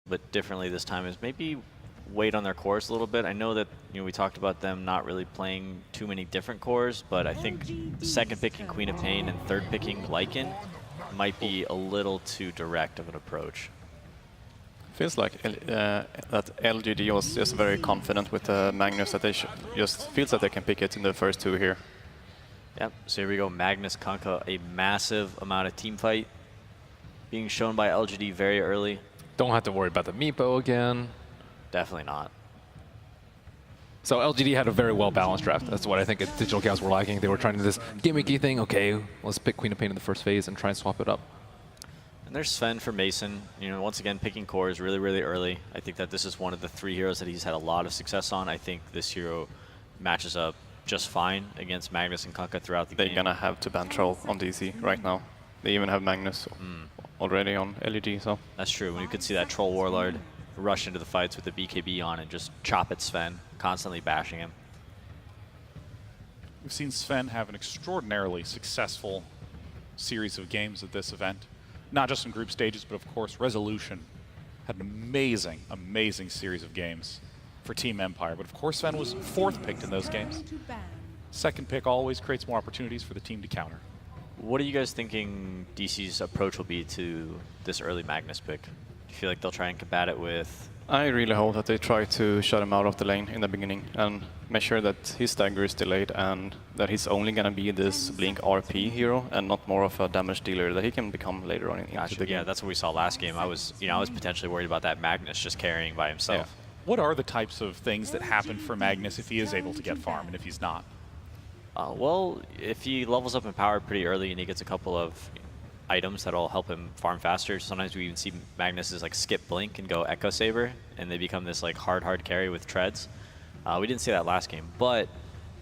bit differently this time is maybe wait on their cores a little bit. I know that we talked about them not really playing too many different cores, but I think second picking Queen of Pain and third picking Lycan might be a little too direct of an approach. Feels like that LGD was just very confident with Magnus, that they just feels that they can pick it in the first two here. Yep, so here we go, Magnus Kunkka, a massive amount of team fight being shown by LGD very early. Don't have to worry about the Meepo again. Definitely not. So LGD had a very well-balanced draft. That's what I think Digital Chaos were lacking. They were trying to do this gimmicky thing. Okay, let's pick Queen of Pain in the first phase and try and swap it up. And there's Sven for Mason. Once again, picking cores really, really early. I think that this is one of the 3 heroes that he's had a lot of success on. I think this hero matches up just fine against Magnus and Kunkka throughout the game. They're gonna have to ban Troll on DC right now. They even have Magnus already on LEG, so. That's true. When you could see that Troll Warlord rush into the fights with the BKB on and just chop at Sven, constantly bashing him. We've seen Sven have an extraordinarily successful series of games at this event. Not just in group stages, but of course Resolution had an amazing, amazing series of games for Team Empire. But of course Sven was 4th picked in those games. Second pick always creates more opportunities for the team to counter. What are you guys thinking DC's approach will be to this early Magnus pick? Do you feel like they'll try and combat it with... I really hope that they try to shut him out of the lane in the beginning and make sure that his stagger is delayed and that he's only going to be this Blink RP hero and not more of a damage dealer that he can become later on into the game. Yeah, that's what we saw last game. I was potentially worried about that Magnus just carrying by himself. Yeah. What are the types of things that happen for Magnus if he is able to get farm and if he's not? Well, if he levels up in power pretty early and he gets a couple of items that'll help him farm faster. Sometimes we even see Magnus like skip Blink and go Echo Saber, and they become this like hard carry with treads. We didn't see that last game, but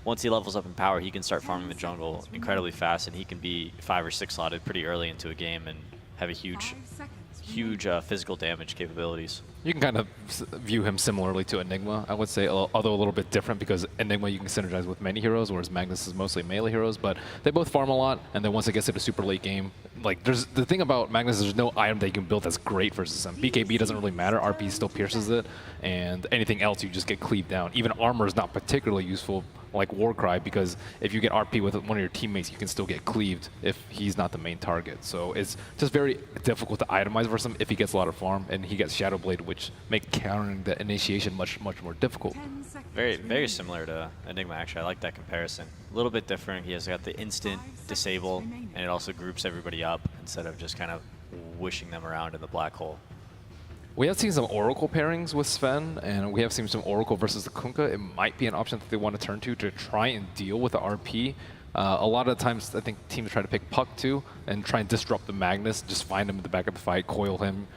once he levels up in power, he can start farming the jungle incredibly fast, and he can be 5 or 6 slotted pretty early into a game and have a huge physical damage capabilities. You can kind of view him similarly to Enigma, I would say, although a little bit different because Enigma you can synergize with many heroes, whereas Magnus is mostly melee heroes, but they both farm a lot, and then once it gets to the super late game, like there's the thing about Magnus, there's no item that you can build that's great versus him. BKB doesn't really matter, RP still pierces it, and anything else you just get cleaved down. Even armor is not particularly useful like Warcry, because if you get RP with one of your teammates, you can still get cleaved if he's not the main target. So it's just very difficult to itemize versus him if he gets a lot of farm, and he gets Shadow Blade, which make countering the initiation much more difficult. Very similar to Enigma, actually. I like that comparison. A little bit different. He has got the instant disable, and it also groups everybody up instead of just kind of wishing them around in the black hole. We have seen some Oracle pairings with Sven, and we have seen some Oracle versus the Kunkka. It might be an option that they want to turn to try and deal with the RP. A lot of times, I think teams try to pick Puck too and try and disrupt the Magnus, just find him in the back of the fight, coil him,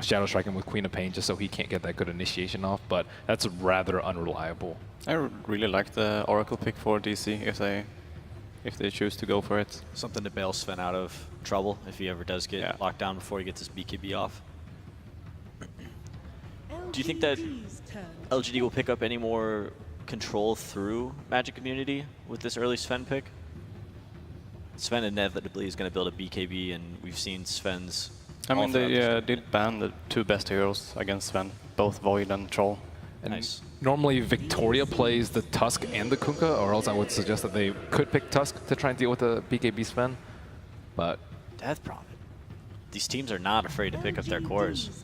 Shadow Strike him with Queen of Pain just so he can't get that good initiation off, but that's rather unreliable. I really like the Oracle pick for DC if they choose to go for it. Something to bail Sven out of trouble if he ever does get locked down before he gets his BKB off. Do you think that LGD will pick up any more control through Magic Community with this early Sven pick? Sven inevitably is going to build a BKB, and we've seen Sven's... I mean, they did ban the 2 best heroes against Sven, both Void and Troll. Nice. Normally Victoria plays the Tusk and the Kunkka, or else I would suggest that they could pick Tusk to try and deal with the BKB Sven, but... Death Prophet. These teams are not afraid to pick up their cores.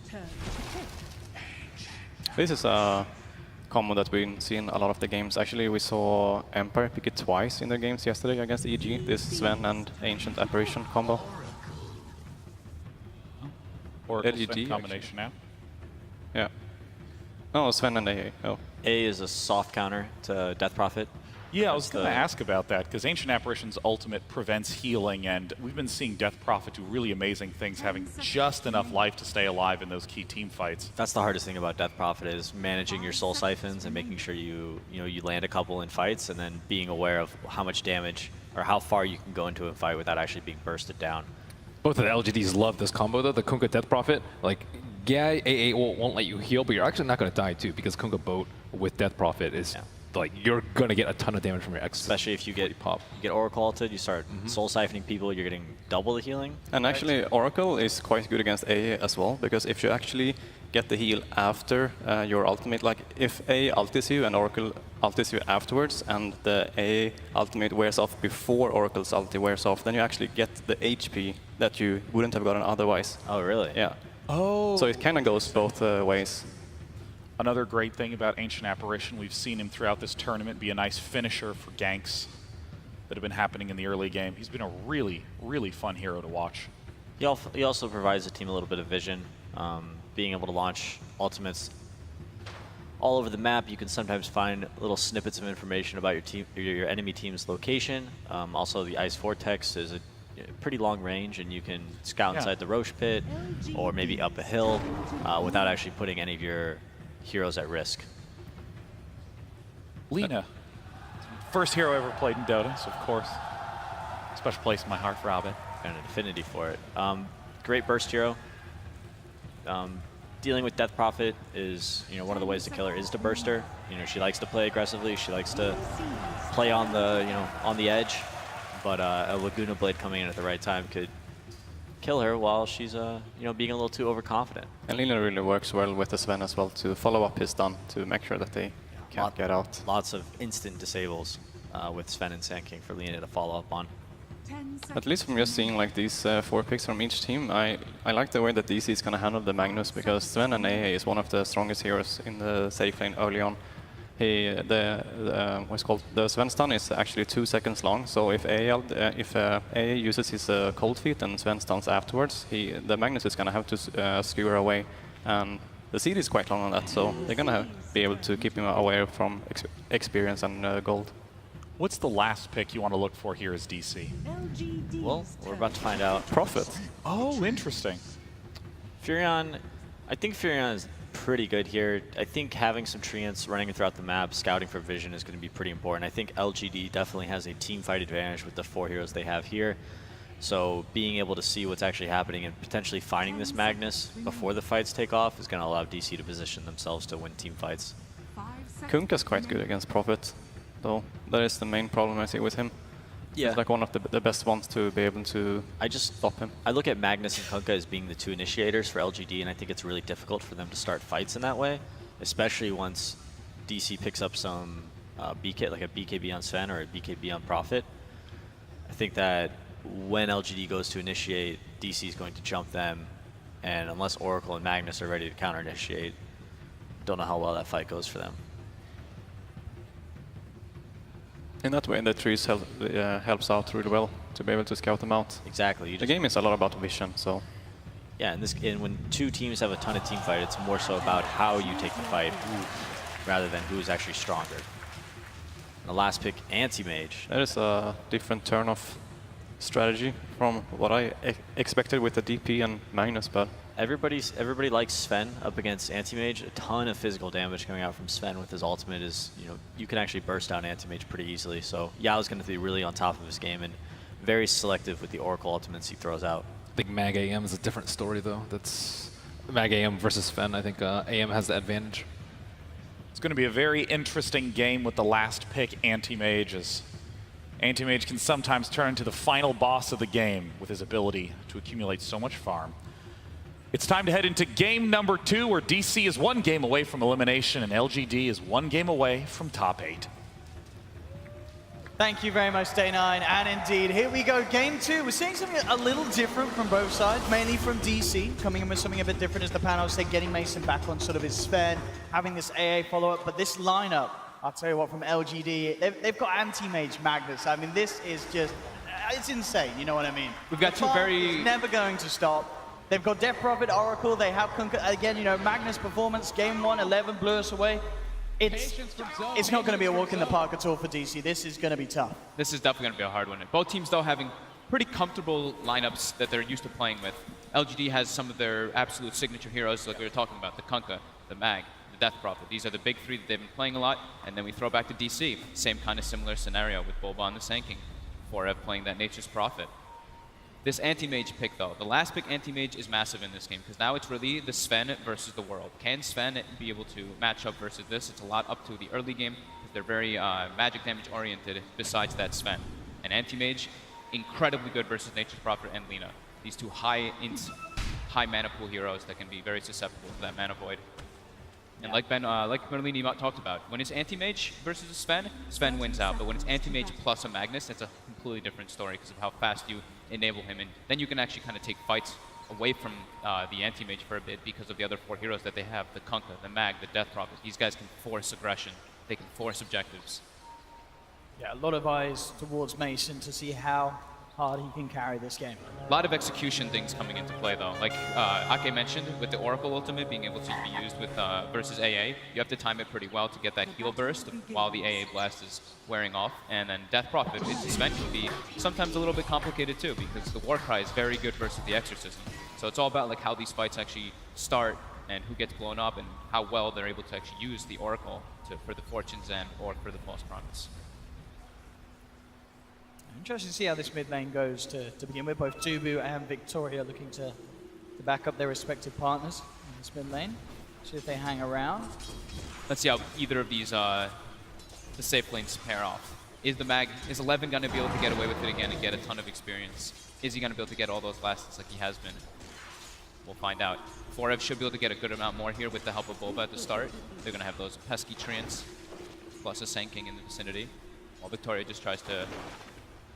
This is a combo that we've seen a lot of the games. Actually, we saw Empire pick it twice in their games yesterday against EG, this Sven and Ancient Apparition combo. Oracle LGD Sven combination now. Yeah. Oh, Sven and AA. Oh. A is a soft counter to Death Prophet. Yeah, I was going to ask about that, because Ancient Apparition's ultimate prevents healing, and we've been seeing Death Prophet do really amazing things, having just enough life to stay alive in those key team fights. That's the hardest thing about Death Prophet, is managing your soul siphons and making sure you land a couple in fights, and then being aware of how much damage or how far you can go into a fight without actually being bursted down. Both of the LGDs love this combo though, the Kunkka Death Prophet. Like, yeah, AA won't let you heal, but you're actually not going to die too, because Kunkka Boat with Death Prophet is... Yeah. Like, you're going to get a ton of damage from your X. Especially if you get Oracle ulted, you start soul siphoning people, you're getting double the healing. And actually, Oracle is quite good against AA as well, because if you actually get the heal after your ultimate. Like if A ultis you and Oracle ultis you afterwards, and the A ultimate wears off before Oracle's ulti wears off, then you actually get the HP that you wouldn't have gotten otherwise. Oh, really? Yeah. Oh. So it kind of goes both ways. Another great thing about Ancient Apparition, we've seen him throughout this tournament be a nice finisher for ganks that have been happening in the early game. He's been a really, really fun hero to watch. He also provides the team a little bit of vision. Being able to launch ultimates all over the map, you can sometimes find little snippets of information about your team, your enemy team's location. Also, the Ice Vortex is a pretty long range, and you can scout inside the Roche pit or maybe up a hill without actually putting any of your heroes at risk. Lina, first hero I ever played in Dota, so of course, special place in my heart for Abed. And an affinity for it. Great burst hero. Dealing with Death Prophet is, one of the ways to kill her is to burst her. She likes to play aggressively. She likes to play on the, on the edge. But a Laguna Blade coming in at the right time could kill her while she's, being a little too overconfident. And Lina really works well with the Sven as well to follow up his stun to make sure that they can't get out. Lots of instant disables with Sven and Sand King for Lina to follow up on. At least from just seeing like these 4 picks from each team, I like the way that DC is going to handle the Magnus, because Sven and AA is one of the strongest heroes in the safe lane early on. What's called the Sven stun is actually 2 seconds long, so if AA uses his cold feet and Sven stuns afterwards, the Magnus is going to have to skewer away, and the CD is quite long on that, so they're going to be able to keep him away from experience and gold. What's the last pick you want to look for here as DC? LGD. Well, we're about to find out. Prophet. Oh, interesting. Furion, I think Furion is pretty good here. I think having some treants running throughout the map, scouting for vision is going to be pretty important. I think LGD definitely has a team fight advantage with the 4 heroes they have here. So being able to see what's actually happening and potentially finding this Magnus before the fights take off is going to allow DC to position themselves to win team fights. Kunkka's quite good against Prophet, though. That is the main problem I see with him. Yeah. He's like one of the best ones to be able to stop him. I look at Magnus and Kunkka as being the 2 initiators for LGD, and I think it's really difficult for them to start fights in that way, especially once DC picks up some BK, like a BKB on Sven or a BKB on Prophet. I think that when LGD goes to initiate, DC is going to jump them, and unless Oracle and Magnus are ready to counter-initiate, don't know how well that fight goes for them. In that way, the trees helps out really well to be able to scout them out. Exactly. The game is a lot about vision, so... Yeah, and when 2 teams have a ton of team fight, it's more so about how you take the fight rather than who's actually stronger. And the last pick, Anti-Mage. That is a different turn of strategy from what I expected with the DP and Magnus, but... Everybody likes Sven up against Anti-Mage. A ton of physical damage coming out from Sven with his ultimate is, you can actually burst down Anti-Mage pretty easily. So Yao's going to be really on top of his game and very selective with the Oracle ultimates he throws out. I think Mag AM is a different story, though. That's Mag AM versus Sven. I think AM has the advantage. It's going to be a very interesting game with the last pick, Anti-Mage, as Anti-Mage can sometimes turn into the final boss of the game with his ability to accumulate so much farm. It's time to head into game number 2, where DC is 1 game away from elimination and LGD is 1 game away from top 8. Thank you very much, Day9. And indeed, here we go, game 2. We're seeing something a little different from both sides, mainly from DC, coming in with something a bit different as the panel said, getting Mason back on sort of his Sven, having this AA follow-up. But this lineup, I'll tell you what, from LGD, they've got Anti-Mage Magnus. I mean, this is just, it's insane, you know what I mean? We've got The two farm very... is never going to stop. They've got Death Prophet, Oracle, they have Kunkka. Again, Magnus performance, game 1, 11 blew us away. It's not going to be a walk in the park at all for DC. This is going to be tough. This is definitely going to be a hard one. Both teams, though, having pretty comfortable lineups that they're used to playing with. LGD has some of their absolute signature heroes, like we were talking about, the Kunkka, the Mag, the Death Prophet. These are the big 3 that they've been playing a lot. And then we throw back to DC. Same kind of similar scenario with Boba and the Sand King. 4F playing that Nature's Prophet. This Anti-Mage pick, though, the last pick Anti-Mage is massive in this game, because now it's really the Sven versus the world. Can Sven be able to match up versus this? It's a lot up to the early game, because they're very magic damage oriented besides that Sven. And Anti-Mage, incredibly good versus Nature's Prophet and Lina. These 2 high int high mana pool heroes that can be very susceptible to that mana void. And like Merlini talked about, when it's anti-mage versus a Sven, Sven wins out. But when it's anti-mage plus a Magnus, that's a completely different story because of how fast you enable him. And then you can actually kind of take fights away from the anti-mage for a bit because of the other 4 heroes that they have, the Kunkka, the Mag, the Death Prophet. These guys can force aggression. They can force objectives. Yeah, a lot of eyes towards Mason to see how hard he can carry this game. A lot of execution things coming into play though. Like Ake mentioned, with the Oracle ultimate being able to be used with versus AA, you have to time it pretty well to get that heal burst while the AA blast is wearing off. And then Death Prophet, its Sven can be sometimes a little bit complicated too because the Warcry is very good versus the Exorcism. So it's all about like how these fights actually start and who gets blown up and how well they're able to actually use the Oracle for the Fortune's End or for the False Promise. Interesting to see how this mid lane goes to begin with. Both Dubu and Victoria looking to back up their respective partners in this mid lane. See if they hang around. Let's see how either of these the safe lanes pair off. Is 11 going to be able to get away with it again and get a ton of experience? Is he going to be able to get all those last hits like he has been? We'll find out. Forev should be able to get a good amount more here with the help of Bulba at the start. They're going to have those pesky treants plus a Sand King in the vicinity. While Victoria just tries to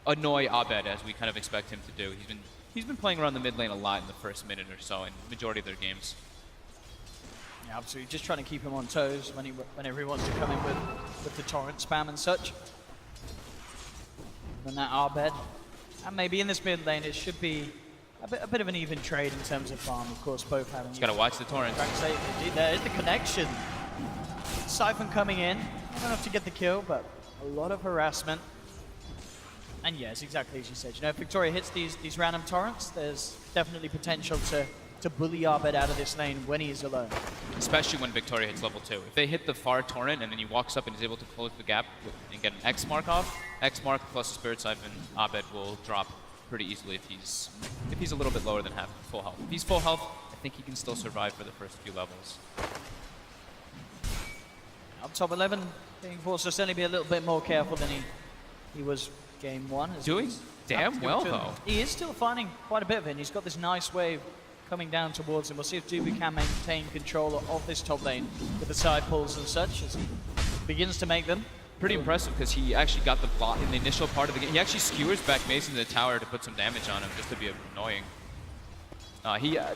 annoy Abed as we kind of expect him to do. He's been playing around the mid lane a lot in the first minute or so in the majority of their games. Yeah, absolutely. Just trying to keep him on toes whenever he wants to come in with the torrent spam and such. And that Abed. And maybe in this mid lane it should be a bit of an even trade in terms of farm. Of course, both having... Just got to watch the torrents. Indeed, there is the connection. Siphon coming in. Not enough to get the kill, but a lot of harassment. And yes, exactly as you said. You know, if Victoria hits these random torrents, there's definitely potential to bully Abed out of this lane when he is alone. Especially when Victoria hits level 2. If they hit the far torrent and then he walks up and is able to close the gap and get an X mark off, X mark plus a Spirit Siphon, Abed will drop pretty easily if he's a little bit lower than full health. If he's full health, I think he can still survive for the first few levels. Up top 11, being forced to certainly be a little bit more careful than he was game 1. Doing damn well though. He is still finding quite a bit of it, and he's got this nice wave coming down towards him. We'll see if Dubu can maintain control of this top lane with the side pulls and such as he begins to make them. Pretty impressive because he actually got the block in the initial part of the game. He actually skewers back Mason to the tower to put some damage on him just to be annoying.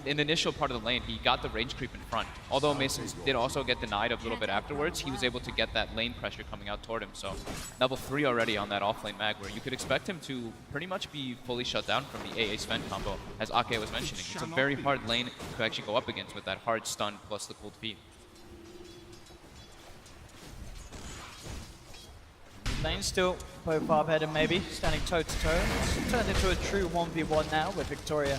In the initial part of the lane, he got the range creep in front. Although Mason did also get denied a little bit afterwards, he was able to get that lane pressure coming out toward him. So level 3 already on that offlane mag, where you could expect him to pretty much be fully shut down from the AA Sven combo, as Ake was mentioning. It's a very hard lane to actually go up against with that hard stun plus the cooled feet. Lane still both Barbhead and maybe standing toe to toe. It's turned into a true 1v1 now with Victoria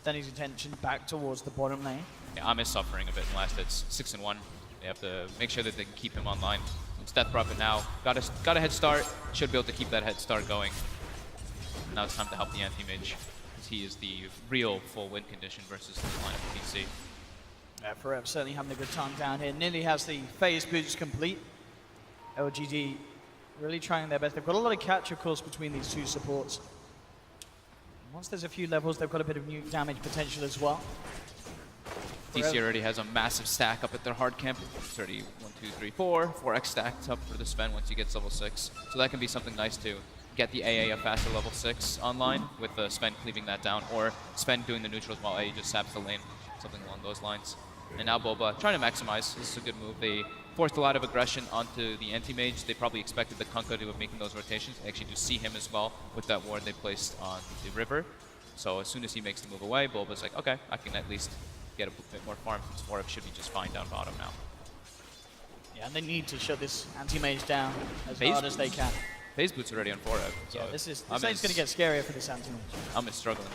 turning his attention back towards the bottom lane. Yeah, Am is suffering a bit in last hits, 6-1. They have to make sure that they can keep him online. It's Death Prophet now. Got a head start. Should be able to keep that head start going. Now it's time to help the anti-mage, because he is the real full win condition versus the line of PC. Yeah, Forever certainly having a good time down here. Nearly has the phase boost complete. LGD really trying their best. They've got a lot of catch, of course, between these two supports. Once there's a few levels, they've got a bit of nuke damage potential as well. DC already has a massive stack up at their hard camp. It's already 1, 2, 3, 4. 4x stacked up for the Sven once he gets level 6. So that can be something nice to get the AA a faster level 6 online with the Sven cleaving that down, or Sven doing the neutrals while AA just saps the lane, something along those lines. And now Boba trying to maximize. This is a good move. They forced a lot of aggression onto the anti-mage. They probably expected the Kunkka to be making those rotations. They actually do see him as well with that ward they placed on the river. So as soon as he makes the move away, Bulba's like, okay, I can at least get a bit more farm since Forev should be just fine down bottom now. Yeah, and they need to shut this anti-mage down as hard as they can. Phase Boot's already on Forev. So yeah, this lane's going to get scarier for this anti-mage. I'm struggling.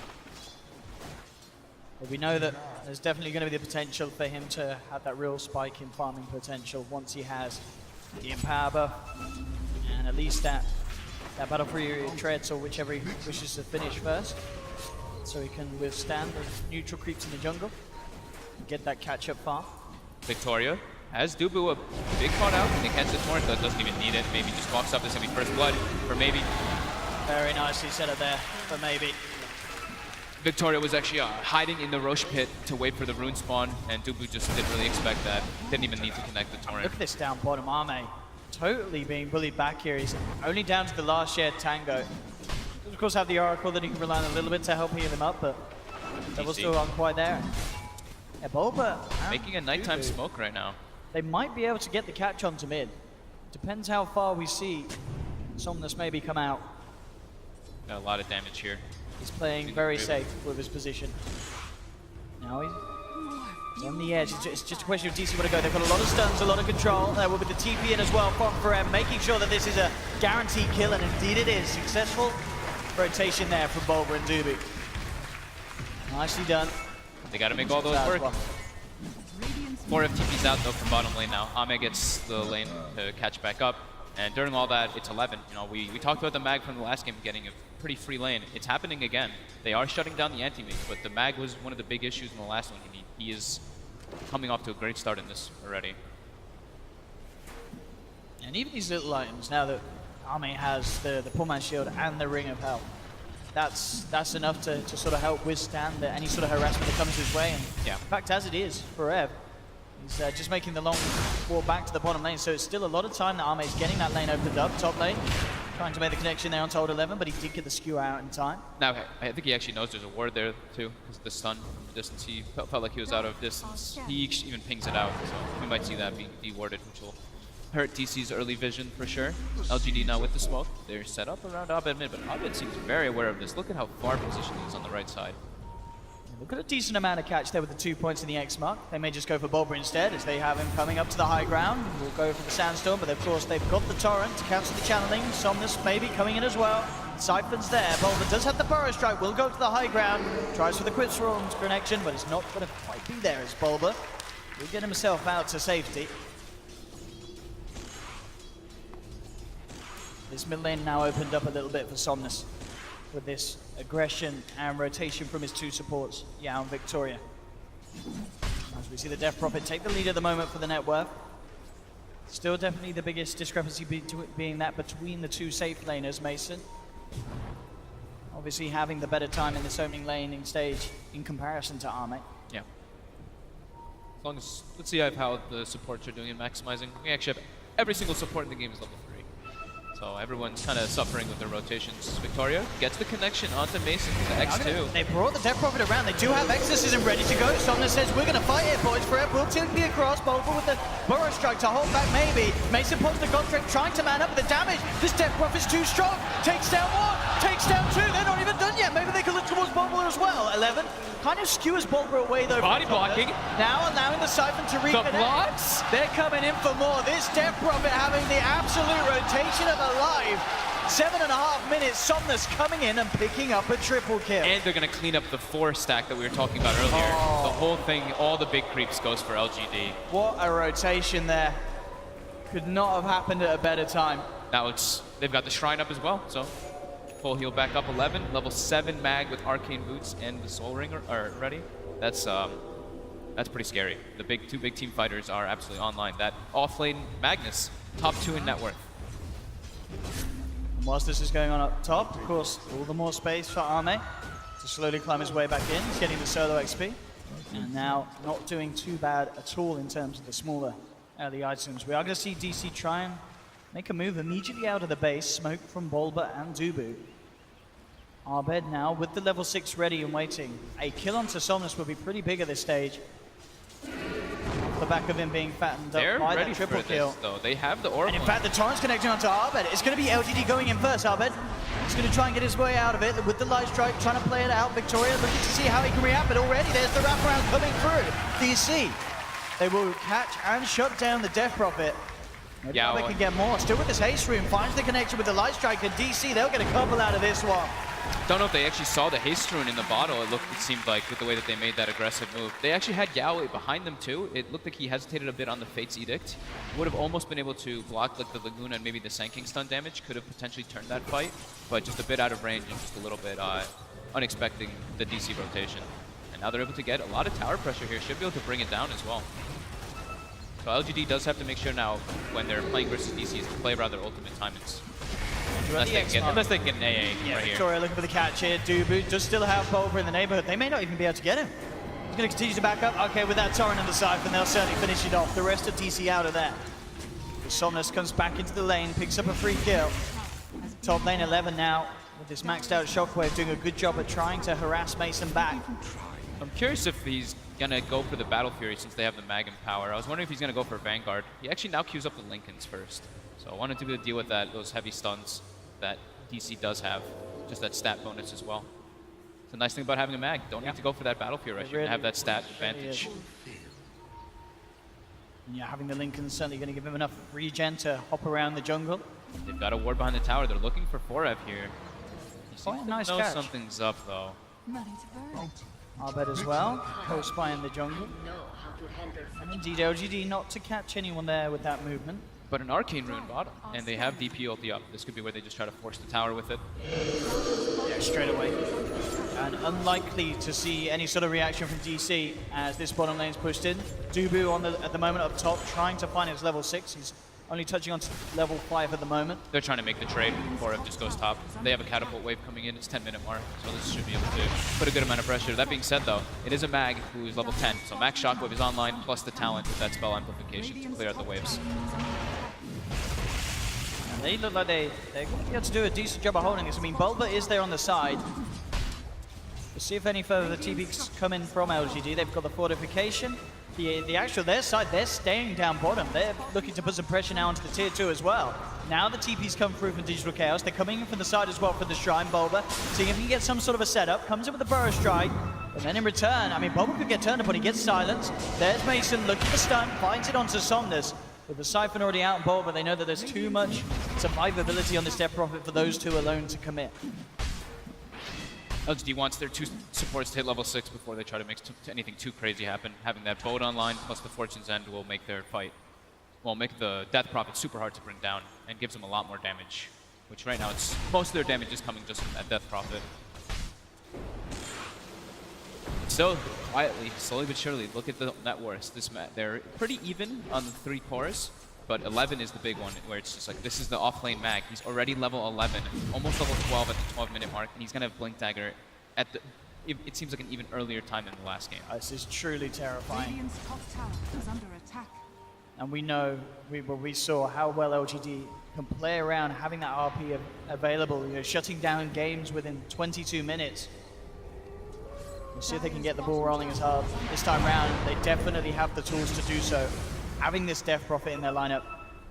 But we know that there's definitely going to be the potential for him to have that real spike in farming potential once he has the Empower buff and at least that Battle Fury treads, or whichever he wishes to finish first, so he can withstand the neutral creeps in the jungle and get that catch-up farm. Victoria has Dubu a big caught out. They catch the torrent, but doesn't even need it. Maybe just walks up. This is going to be first blood for maybe. Very nicely set up there for maybe. Victoria was actually hiding in the Roche pit to wait for the rune spawn, and Dubu just didn't really expect that. Didn't even need to connect the torrent. Look at this down bottom. Arme totally being bullied back here. He's only down to the last shared tango. Does of course have the Oracle that he can rely on a little bit to help heal him up, but Devil's still aren't quite there. Yeah, Bulba Making a nighttime smoke right now. They might be able to get the catch onto mid. Depends how far we see Somnus maybe come out. Got a lot of damage here. He's playing very safe with his position. Now he's on the edge. It's just a question of DC where to go. They've got a lot of stuns, a lot of control. There will be the TP in as well from Farem, making sure that this is a guaranteed kill, and indeed it is. Successful rotation there from Bulba and Dubu. Nicely done. They got to make all those work. 4 FTPs out though from bottom lane now. Ame gets the lane to catch back up, and during all that, it's 11. You know, we talked about the mag from the last game getting a pretty free lane. It's happening again. They are shutting down the anti-mage, but the mag was one of the big issues in the last one. He is coming off to a great start in this already. And even these little items, now that Ame has the Pullman Shield and the Ring of Hell, that's enough to sort of help withstand any sort of harassment that comes his way. And yeah, in fact, as it is for Ev, he's just making the long walk back to the bottom lane, so it's still a lot of time that Ame is getting that lane opened up, top lane. Trying to make the connection there on Told 11, but he did get the skew out in time. Now, I think he actually knows there's a ward there, too, because of the stun from the distance. He felt like he was out of distance. He even pings it out, so we might see that being de-warded, which will hurt DC's early vision for sure. LGD now with the smoke. They're set up around Abed mid, but Abed seems very aware of this. Look at how far positioned he is on the right side. They've got a decent amount of catch there with the 2 points in the X mark. They may just go for Bulba instead, as they have him coming up to the high ground. We'll go for the Sandstorm, but of course they've got the Torrent to cancel the channeling. Somnus maybe coming in as well. Siphon's there. Bulba does have the Burrow Strike, will go to the high ground. Tries for the Quick Swarm's connection, but it's not going to quite be there as Bulba will get himself out to safety. This mid lane now opened up a little bit for Somnus with this aggression and rotation from his 2 supports, Yao and Victoria. As we see the Death Prophet take the lead at the moment for the net worth. Still definitely the biggest discrepancy being that between the 2 safe laners, Mason. Obviously having the better time in this opening laning stage in comparison to Ame. Yeah. As long as, let's see how the supports are doing in maximizing. We actually have every single support in the game is level 3. So everyone's kind of suffering with their rotations. Victoria gets the connection onto Mason with the X2. They brought the Death Prophet around. They do have exorcism ready to go. Somnus says, we're going to fight it, boys. Forever will TP across. Bulba with the Burrow Strike to hold back maybe. Mason pulls the contract, trying to man up with the damage. This Death Prophet's too strong. Takes down 1, takes down 2. They're not even done yet. Maybe they can look towards Bulba as well. 11 kind of skewers Bulba away though. Body blocking. Now allowing the Siphon to reconnect. The blocks. They're coming in for more. This Death Prophet having the absolute rotation of a life. 7.5 minutes, Somnus coming in and picking up a triple kill. And they're going to clean up the 4 stack that we were talking about earlier. Oh. The whole thing, all the big creeps goes for LGD. What a rotation there. Could not have happened at a better time. Now they've got the Shrine up as well, so full heal back up 11. Level 7 mag with Arcane Boots and the Soul Ring are ready. That's pretty scary. The 2 big team fighters are absolutely online. That offlane Magnus, top 2 in net worth. Whilst this is going on up top, of course, all the more space for Ame to slowly climb his way back in. He's getting the solo XP. And now not doing too bad at all in terms of the smaller early items. We are going to see DC try and make a move immediately out of the base. Smoke from Bulba and Dubu. Abed now with the level 6 ready and waiting. A kill onto Somnus would be pretty big at this stage. The back of him being fattened up by that triple kill. Though. They have the Oracle. And in fact, the Torrent's connecting onto Abed. It's going to be LGD going in first, Abed. He's going to try and get his way out of it with the Light Strike, trying to play it out. Victoria looking to see how he can react, but already there's the wraparound coming through. DC. They will catch and shut down the Death Prophet. Maybe they can get more. Still with this haste rune, finds the connection with the Light Strike, and DC, they'll get a couple out of this one. Don't know if they actually saw the haste rune in the bottle. It seemed like with the way that they made that aggressive move. They actually had Yao behind them too. It looked like he hesitated a bit on the Fate's Edict. Would have almost been able to block like the Lagoon and maybe the Sanking stun damage. Could have potentially turned that fight, but just a bit out of range and just a little bit unexpected the DC rotation. And now they're able to get a lot of tower pressure here. Should be able to bring it down as well. So LGD does have to make sure now when they're playing versus DC is to play around their ultimate timings. Unless they, can get an AA Yeah, right here. Victoria looking for the catch here. Dubu does still have Bulba in the neighborhood. They may not even be able to get him. He's going to continue to back up. Okay, with that Torrent and the Siphon, they'll certainly finish it off. The rest of DC out of there. Somnus comes back into the lane, picks up a free kill. Top lane 11 now, with this maxed out Shockwave doing a good job at trying to harass Mason back. I'm curious if he's going to go for the Battle Fury since they have the Mag in power. I was wondering if he's going to go for Vanguard. He actually now queues up the Lincolns first. So I wanted to be able to deal with that, those heavy stuns that DC does have. Just that stat bonus as well. It's a nice thing about having a Mag. Don't need to go for that Battle Fury. You can have that stat advantage. Yeah, having the Lincoln certainly going to give him enough regen to hop around the jungle. They've got a ward behind the tower. They're looking for Forev here. Quite a nice know catch. Something's up though. Arbet as well, close by in the jungle. And indeed, LGD not to catch anyone there with that movement. But an Arcane Rune bottom, and they have DP ulti up. This could be where they just try to force the tower with it. Yeah, straight away. And unlikely to see any sort of reaction from DC as this bottom lane's pushed in. Dubu on at the moment up top, trying to find his level 6. He's only touching on to level 5 at the moment. They're trying to make the trade before it just goes top. They have a catapult wave coming in. It's 10-minute mark, so this should be able to put a good amount of pressure. That being said, though, it is a Mag who is level 10, so Max Shockwave is online, plus the talent with that spell amplification to clear out the waves. And they look like they're going to be able to do a decent job of holding this. I mean, Bulba is there on the side. We'll see if any further TPs come in from LGD. They've got the fortification. The actual, their side, they're staying down bottom. They're looking to put some pressure now onto the tier 2 as well. Now the TPs come through from Digital Chaos. They're coming in from the side as well for the Shrine. Bulba, seeing if he can get some sort of a setup. Comes in with the Burrow Strike. And then in return, I mean, Bulba could get turned upon. He gets silenced. There's Mason looking for stun. Finds it onto Somnus. With the Siphon already out on Bulba, they know that there's too much survivability on this Death Prophet for those two alone to commit. LGD wants their 2 supports to hit level 6 before they try to make anything too crazy happen. Having that boat online plus the Fortune's End will make their fight, well, make the Death Prophet super hard to bring down and gives them a lot more damage. Which right now, most of their damage is coming just from that Death Prophet. So, quietly, slowly but surely, look at the net worths. They're pretty even on the 3 cores. But 11 is the big one, where it's just like, this is the off-lane Mag. He's already level 11, almost level 12 at the 12-minute mark, and he's going to have Blink Dagger at the, it seems like an even earlier time than the last game. This is truly terrifying. Radiant's top tower is under attack. And we know, we saw how well LGD can play around having that RP available, you know, shutting down games within 22 minutes. We'll see if they can get the ball rolling as hard. This time round, they definitely have the tools to do so. Having this Death Prophet in their lineup,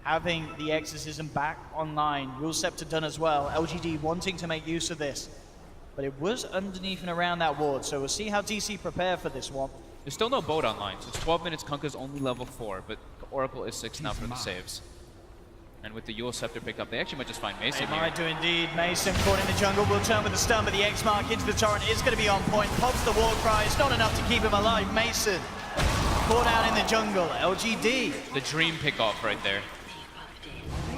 having the Exorcism back online, Rule Scepter done as well, LGD wanting to make use of this. But it was underneath and around that ward, so we'll see how DC prepare for this one. There's still no boat online, so it's 12 minutes, Kunkka's only level 4, but Oracle is 6 now for the saves. And with the Yule Scepter picked up, they actually might just find Mason They here. might do indeed. Mason caught in the jungle, will turn with the stun, but the X-Mark into the torrent is going to be on point. Pops the war cry, it's not enough to keep him alive. Mason caught out in the jungle, LGD. The dream pick-off right there.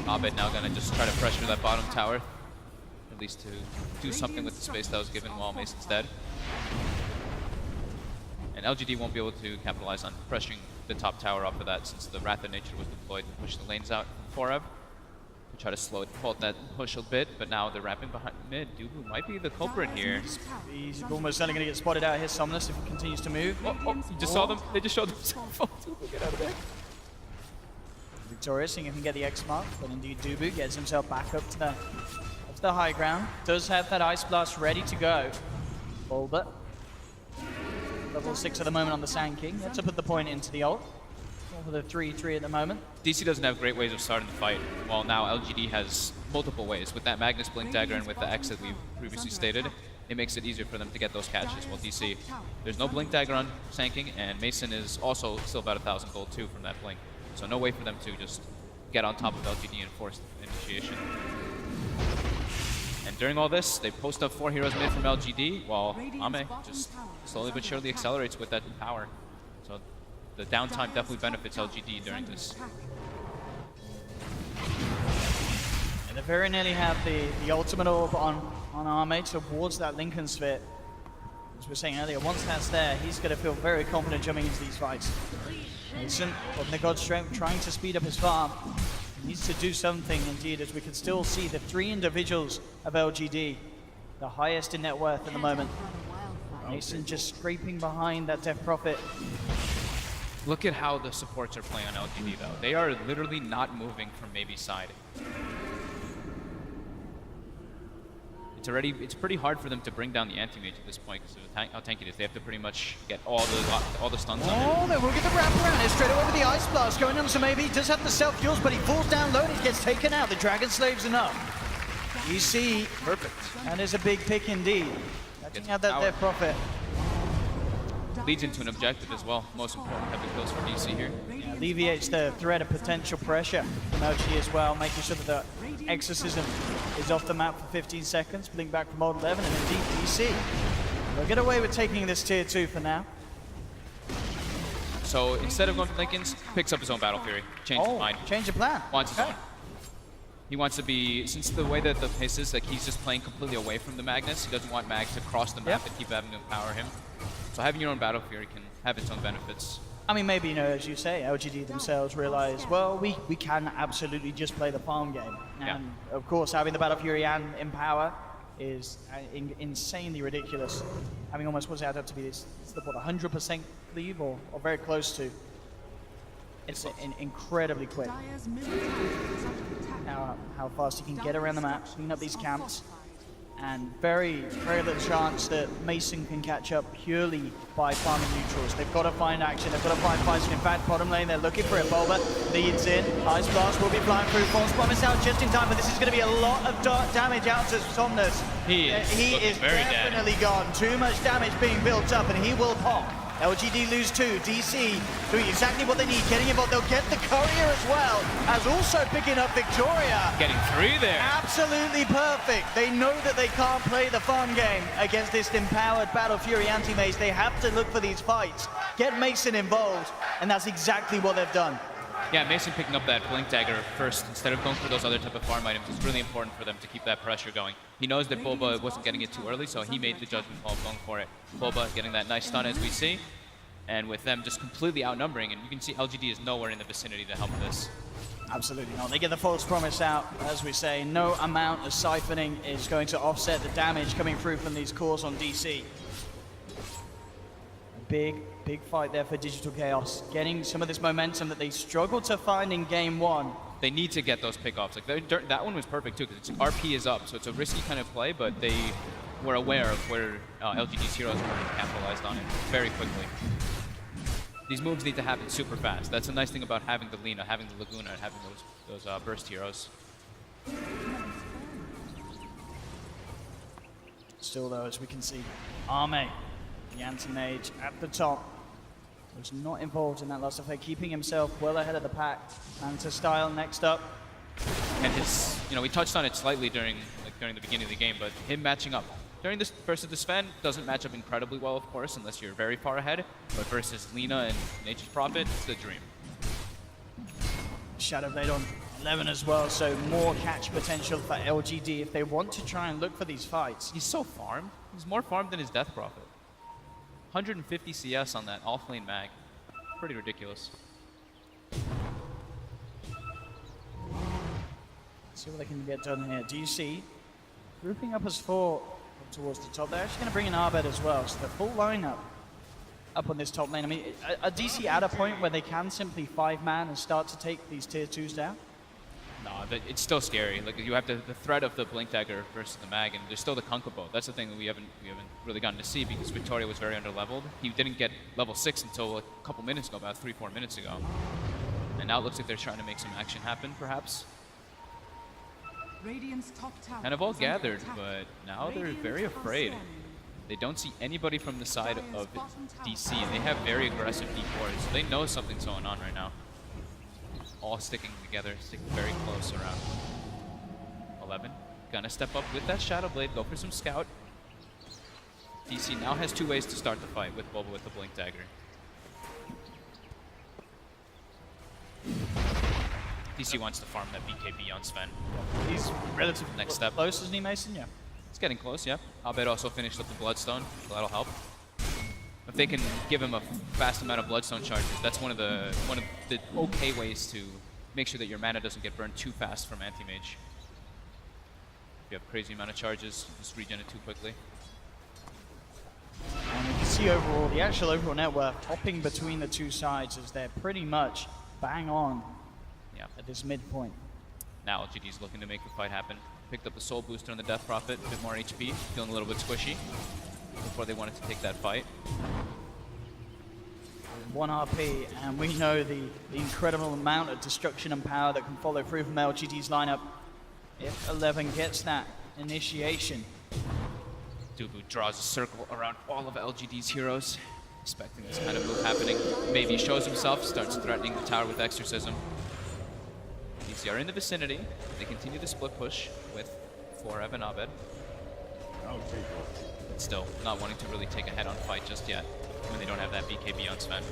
Abed now gonna just try to pressure that bottom tower. At least to do something with the space that was given while Mason's dead. And LGD won't be able to capitalize on pressuring the top tower off of that since the Wrath of Nature was deployed to push the lanes out from Forev. To try to slow it, halt that push a bit, but now they're wrapping behind mid. Dubu might be the culprit here. He's almost certainly going to get spotted out here, Somnus, if he continues to move. Oh, you just saw them. They just showed themselves. Dubu, get out of there. Victorious, seeing if he can get the X-Mark, but indeed Dubu gets himself back up to the high ground. Does have that Ice Blast ready to go. Bulba. Level 6 at the moment on the Sand King. Yet to put the point into the ult. For the 3-3 at the moment. DC doesn't have great ways of starting the fight, while now LGD has multiple ways. With that Magnus Blink Dagger and with the X that we previously stated, it makes it easier for them to get those catches. While DC, there's no Blink Dagger on Sanking, and Mason is also still about 1,000 gold too from that Blink. So no way for them to just get on top of LGD and force initiation. And during all this, they post up 4 heroes mid from LGD, while Ame just slowly but surely accelerates with that power. So the downtime definitely benefits LGD during this. And they very nearly have the ultimate orb on Arme towards that Lincoln Sphere. As we were saying earlier, once that's there, he's going to feel very confident jumping into these fights. Mason, putting the God Strength, trying to speed up his farm. Needs to do something indeed, as we can still see the 3 individuals of LGD, the highest in net worth at the moment. Mason just scraping behind that Death Prophet. Look at how the supports are playing on LGD though. They are literally not moving from maybe side. It's pretty hard for them to bring down the anti-mage at this point because of how tanky it is. They have to pretty much get all the stuns on Oh, him. they will get the wraparound here straight away with the Ice Blast going on, so maybe he does have the self-kills, but he falls down low and he gets taken out. The Dragon Slave's enough. You see, Perfect. that is a big pick indeed. Catching out that power. Death Prophet. Leads into an objective as well. Most important, have the kills for DC here. Yeah, alleviates the threat of potential pressure from LG as well, making sure that the Exorcism is off the map for 15 seconds. Blink back from Old 11 and indeed DC. They'll get away with taking this tier 2 for now. So instead of going for Lincoln's, picks up his own Battle Fury. Change his mind. Change of plan. Wants his own. He wants to be, since the way that the pace is, like he's just playing completely away from the Magnus. He doesn't want Mag to cross the map and keep having to empower him. So having your own Battle Fury can have its own benefits. I mean, maybe, you know, as you say, LGD themselves realize, well, we can absolutely just play the farm game. And of course, having the Battle Fury and Empower is insanely ridiculous. Having almost, what's it add up to be this, what, 100% cleave or very close to. It's incredibly quick. Dire's middle tower is under attack. How fast you can get around the map, clean up these camps. And very little chance that Mason can catch up purely by farming neutrals. They've got to find action, they've got to find fights. And in fact, bottom lane, they're looking for it. Bulba leads in. Ice Blast will be flying through. False Promise out just in time, but this is going to be a lot of damage out to Somnus. He is very definitely gone. Too much damage being built up, and he will pop. LGD lose 2. DC doing exactly what they need, getting involved. They'll get the courier as well, as also picking up Victoria. Getting 3 there. Absolutely perfect. They know that they can't play the farm game against this empowered Battle Fury anti-mage. They have to look for these fights, get Mason involved, and that's exactly what they've done. Yeah, Mason picking up that Blink Dagger first instead of going for those other type of farm items is really important for them to keep that pressure going. He knows that Boba wasn't getting it too early, so he made the judgment call of going for it. Boba getting that nice stun as we see, and with them just completely outnumbering, and you can see LGD is nowhere in the vicinity to help this. Absolutely not. They get the False Promise out, as we say. No amount of siphoning is going to offset the damage coming through from these cores on DC. Big fight there for Digital Chaos, getting some of this momentum that they struggled to find in game 1. They need to get those pickoffs. Like that one was perfect too, because RP is up, so it's a risky kind of play, but they were aware of where LGD's heroes were and capitalized on it very quickly. These moves need to happen super fast. That's the nice thing about having the Lina, having the Laguna, and having those burst heroes. Still though, as we can see, Arme, the anti-mage at the top, was not involved in that last affair, keeping himself well ahead of the pack. Manta Style next up. And his, we touched on it slightly during the beginning of the game, but him matching up during this versus the Sven doesn't match up incredibly well, of course, unless you're very far ahead. But versus Lina and Nature's Prophet, it's the dream. Shadowblade on 11 as well, so more catch potential for LGD if they want to try and look for these fights. He's so farmed. He's more farmed than his Death Prophet. 150 CS on that off-lane mag. Pretty ridiculous. Let's see what they can get done here. DC grouping up as 4 towards the top. They're actually going to bring in Arbed as well, so the full lineup up on this top lane. I mean, are DC at a point where they can simply 5-man and start to take these tier 2s down? No, it's still scary. Like you have the threat of the Blink Dagger versus the mag, and there's still the Kunkabo. That's the thing that we haven't really gotten to see because Victoria was very underleveled. He didn't get level 6 until a couple minutes ago, about 3-4 minutes ago. And now it looks like they're trying to make some action happen, perhaps. Radiant's top tower Kind of all is under gathered, attack. but now they're Radiant very are afraid. slain. They don't see anybody from the side Dire's of bottom tower DC, and they have very aggressive D4s, so they know something's going on right now. All sticking together, sticking very close around 11. Gonna step up with that Shadow Blade, go for some scout. DC now has 2 ways to start the fight with Boba with the Blink Dagger. DC wants to farm that BKB on Sven. He's relatively Next step. close, isn't he, Mason? Yeah. It's getting close, yeah. Abed also finished up the Bloodstone, so that'll help. If they can give him a fast amount of Bloodstone charges, that's one of the okay ways to make sure that your mana doesn't get burned too fast from anti-mage. If you have crazy amount of charges, just regen it too quickly. And you can see overall, the actual overall net worth hopping between the two sides as they're pretty much bang on at this midpoint. Now LGD's looking to make the fight happen. Picked up the soul booster on the Death Prophet, a bit more HP, feeling a little bit squishy before they wanted to take that fight. 1 RP, and we know the incredible amount of destruction and power that can follow through from LGD's lineup if 11 gets that initiation. Dubu draws a circle around all of LGD's heroes, expecting this kind of move happening. Maybe he shows himself, starts threatening the tower with Exorcism. DC are in the vicinity. They continue the split push with Forev and Abed. But still, not wanting to really take a head-on fight just yet when they don't have that BKB on Sven.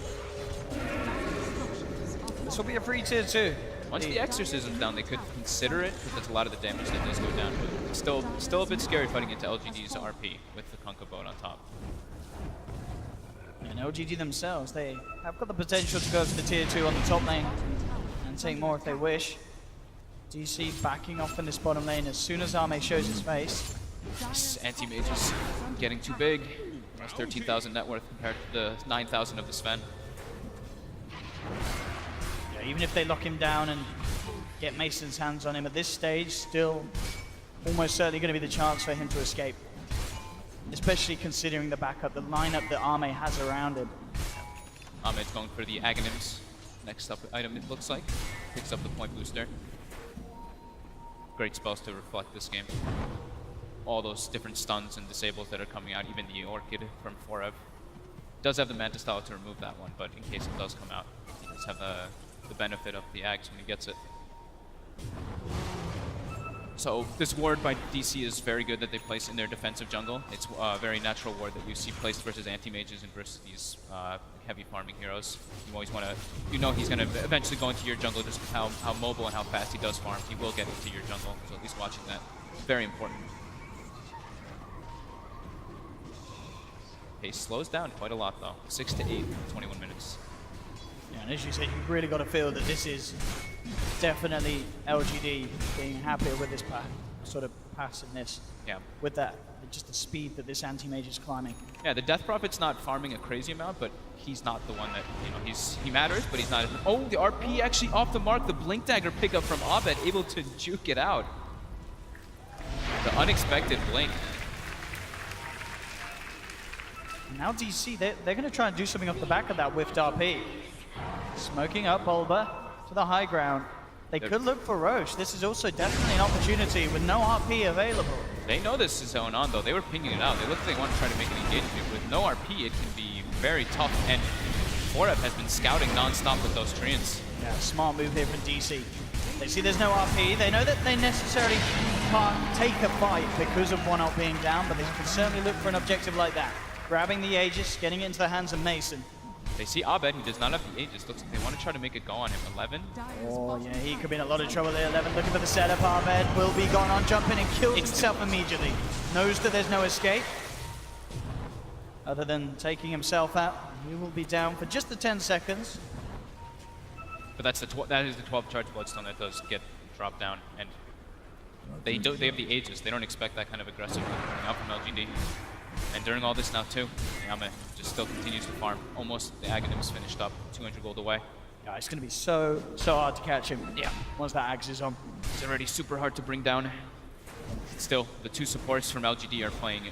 This will be a free tier 2. Once the Exorcism's down, they could consider it, because that's a lot of the damage that does go down. But still a bit scary fighting into LGD's RP with the Kunkka boat on top. And LGD themselves, they have got the potential to go to the tier 2 on the top lane and take more if they wish. DC backing off in this bottom lane as soon as Ame shows his face. This anti-mage is getting too big. Almost 13,000 net worth compared to the 9,000 of the Sven. Yeah, even if they lock him down and get Mason's hands on him at this stage, still almost certainly going to be the chance for him to escape. Especially considering the backup, the lineup that Ame has around him. Ahmed's going for the Aghanims. Next up item, it looks like. Picks up the point booster. Great spells to reflect this game. All those different stuns and disables that are coming out, even the Orchid from Forev. Does have the Manta Style to remove that one, but in case it does come out, he does have the benefit of the Ags when he gets it. So this ward by DC is very good that they place in their defensive jungle. It's a very natural ward that you see placed versus anti-mages and versus these heavy farming heroes. You always want to, you know he's going to eventually go into your jungle just with how mobile and how fast he does farm. He will get into your jungle, so at least watching that, very important. Pace slows down quite a lot though, 6 to 8, 21 minutes. Yeah, and as you said, you've really got to feel that this is definitely LGD being happier with this sort of passiveness. Yeah. With that, just the speed that this anti-mage is climbing. Yeah, the Death Prophet's not farming a crazy amount, but he's not the one that, you know, he matters, but he's not. Oh, the RP actually off the mark. The Blink Dagger pickup from Abed, able to juke it out. The unexpected Blink. Now DC, they're going to try and do something off the back of that whiffed RP. Smoking up Bulba to the high ground. They could look for Roche. This is also definitely an opportunity with no RP available. They know this is going on though. They were pinging it out. They look like they want to try to make an engagement. With no RP, it can be very tough. And Forev has been scouting non-stop with those Treants. Yeah, smart move here from DC. They see there's no RP. They know that they necessarily can't take a fight because of 1-0 being down, but they can certainly look for an objective like that. Grabbing the Aegis, getting it into the hands of Mason. They see Abed, he does not have the Aegis. Looks like they want to try to make it go on him. 11. Oh yeah, he could be in a lot of trouble there. 11 looking for the setup. Abed will be gone on, jumping and kills himself immediately. Knows that there's no escape. Other than taking himself out, he will be down for just the 10 seconds. But that is the 12 charge Bloodstone that does get dropped down. And they have the Aegis. They don't expect that kind of aggressive coming out from LGD. And during all this now too, Yame just still continues to farm. Almost the Aghanim's finished up, 200 gold away. Yeah, it's going to be so hard to catch him. Yeah, once that Axe is on. It's already super hard to bring down. Still, the two supports from LGD are playing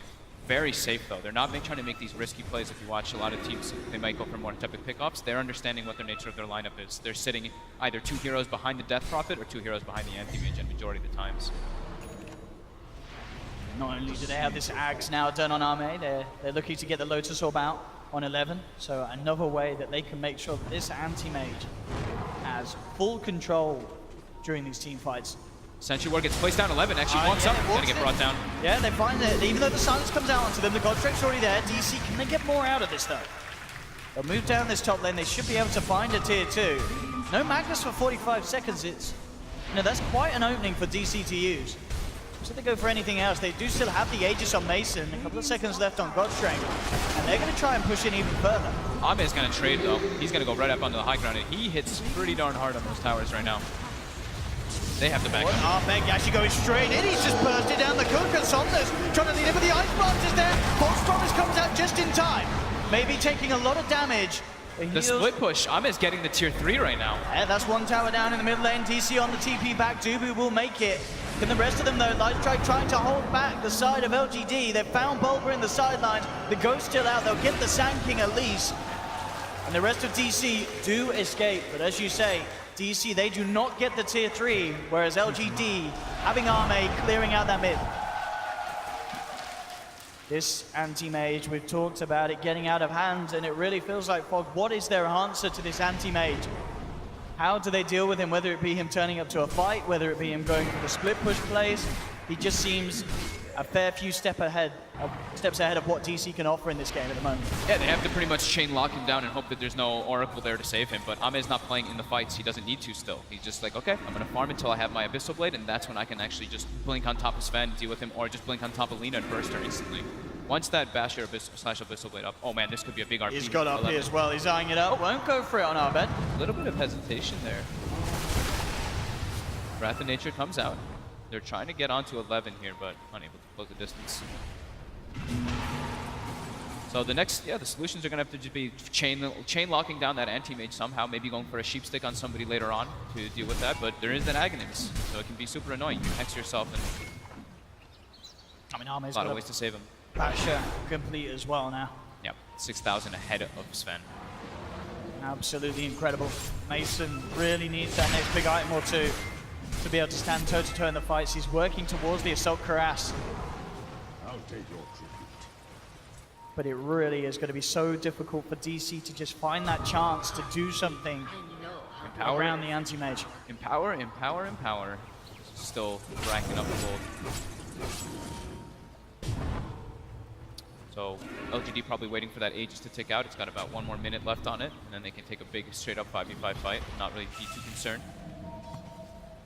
very safe though. They're not trying to make these risky plays. If you watch a lot of teams, they might go for more epic pickoffs. They're understanding what the nature of their lineup is. They're sitting either 2 heroes behind the Death Prophet or 2 heroes behind the Anti-Mage, and majority of the times. Not only do they have this Axe now done on Ame, they're looking to get the Lotus Orb out on 11. So another way that they can make sure that this anti-mage has full control during these team fights. Sentry Ward gets placed down. 11 actually walks up. Gonna get brought down. Yeah, they find that even though the silence comes out onto them, the God Strake's already there. DC, can they get more out of this though? They'll move down this top lane. They should be able to find a tier 2. No Magnus for 45 seconds. That's quite an opening for DC to use. So they go for anything else. They do still have the Aegis on Mason. A couple of seconds left on Godstrength. And they're going to try and push in even further. Ame's gonna trade though. He's gonna go right up onto the high ground, and he hits pretty darn hard on those towers right now. They have the back. Meg actually going straight in. He's just bursted down the cook. And Saunders trying to lead in, but the Ice Blast is there. False Promise comes out just in time. Maybe taking a lot of damage. The split push. Ame's getting the tier 3 right now. Yeah, that's one tower down in the mid lane. DC on the TP back. Dubu will make it. Can the rest of them, though, Lightstrike trying to hold back the side of LGD. They've found Bulber in the sidelines. The Ghost still out. They'll get the Sand King at least. And the rest of DC do escape. But as you say, DC, they do not get the tier 3, whereas LGD, having Arme clearing out that mid. This anti-mage, we've talked about it getting out of hand, and it really feels like, Fog, what is their answer to this anti-mage? How do they deal with him, whether it be him turning up to a fight, whether it be him going for the split push plays? He just seems a fair few steps ahead of what DC can offer in this game at the moment. Yeah, they have to pretty much chain lock him down and hope that there's no Oracle there to save him, but Ame's not playing in the fights. He doesn't need to still. He's just like, okay, I'm going to farm until I have my Abyssal Blade, and that's when I can actually just blink on top of Sven, deal with him, or just blink on top of Lina and burst her instantly. Once that Basher Abyssal Blade up, oh man, this could be a big RP. He's got up here as well. He's eyeing it up. Won't go for it on our bed. A little bit of hesitation there. Wrath of Nature comes out. They're trying to get onto 11 here, but unable to close the distance. So the next, the solutions are going to have to just be chain locking down that anti-mage somehow, maybe going for a sheep stick on somebody later on to deal with that, but there is an Aghanim's, so it can be super annoying. You hex yourself, and Arme's a lot of ways to save him. Basher complete as well now. Yep, 6,000 ahead of Sven. Absolutely incredible. Mason really needs that next big item or two to be able to stand toe-to-toe in the fights. He's working towards the Assault Cuirass. I'll take your tribute. But it really is going to be so difficult for DC to just find that chance to do something around the anti-mage. Empower. Still racking up the gold. So LGD probably waiting for that Aegis to tick out. It's got about 1 more minute left on it, and then they can take a big straight-up 5v5 fight. Not really be too concerned.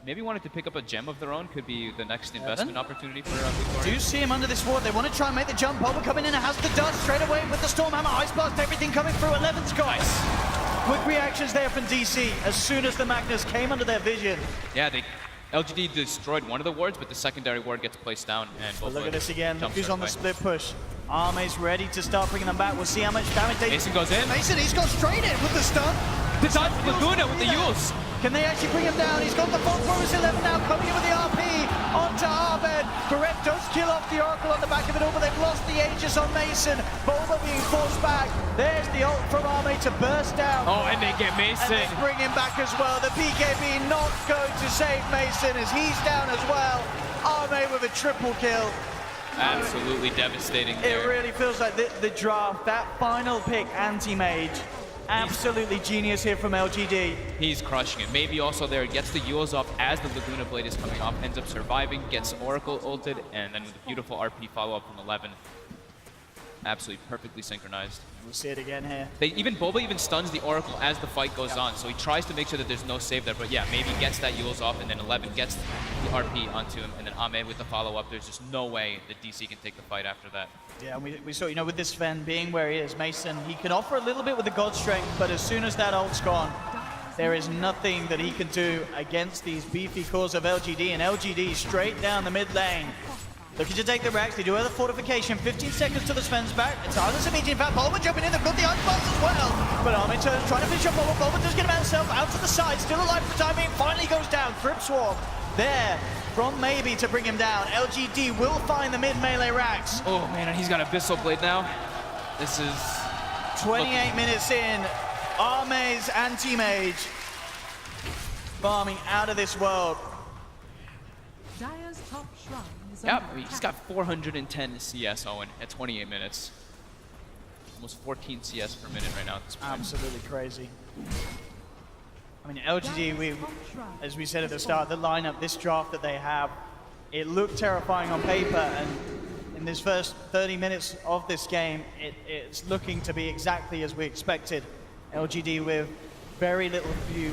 Maybe wanted to pick up a gem of their own. Could be the next investment opportunity for Victoria. Do you see him under this ward? They want to try and make the jump. Bulber coming in and has the dust straight away with the Stormhammer, Ice Blast, everything coming through. 11's gone. Nice. Quick reactions there from DC as soon as the Magnus came under their vision. Yeah, LGD destroyed one of the wards, but the secondary ward gets placed down. And look at this again. Look who's on the split push. Arme's ready to start bringing them back. We'll see how much damage they... Mason goes in. Mason, he's gone straight in with the stun. The time for Laguna with the Yules. Can they actually bring him down? He's got the False Promise 11 now, coming in with the RP onto Arbed. Barrett does kill off the Oracle on the back of it all, but they've lost the Aegis on Mason. Bulber being forced back. There's the ult from Arme to burst down. Oh, and they get Mason. And they bring him back as well. The BKB not going to save Mason as he's down as well. Arme with a triple kill. Absolutely devastating there. It really feels like the draft, that final pick, anti-mage, absolutely genius here from LGD. He's crushing it. Maybe also there, gets the Yules off as the Laguna Blade is coming off, ends up surviving, gets Oracle ulted, and then with a beautiful RP follow-up from 11. Absolutely perfectly synchronized. We'll see it again here. Bulba even stuns the Oracle as the fight goes on, so he tries to make sure that there's no save there, but yeah, maybe gets that Yules off, and then 11 gets the RP onto him, and then Ahmed with the follow-up. There's just no way that DC can take the fight after that. Yeah, we saw, with this Sven being where he is, Mason, he can offer a little bit with the God Strength, but as soon as that ult's gone, there is nothing that he can do against these beefy cores of LGD, and LGD straight down the mid lane. Looking to take the racks, they do have the fortification, 15 seconds to the Sven's back. It's Silence immediate, in fact, Bulber jumping in, they've got the Ice Blast as well. But Armin turns, trying to finish up Bulber. Bulber does get him himself out to the side, still alive for the time being, finally goes down. Grip Swarm there from Maybe to bring him down. LGD will find the mid-melee racks. Oh man, and he's got Abyssal Blade now. This is... 28 minutes in, Arme's anti-mage farming out of this world. Dire's top shrine is Yeah, under he's attack. got 410 CS, Owen, at 28 minutes. Almost 14 CS per minute right now at this point. Absolutely crazy. I mean, LGD, as we said at the start, the lineup, this draft that they have, it looked terrifying on paper, and in this first 30 minutes of this game, it's looking to be exactly as we expected. LGD with very little few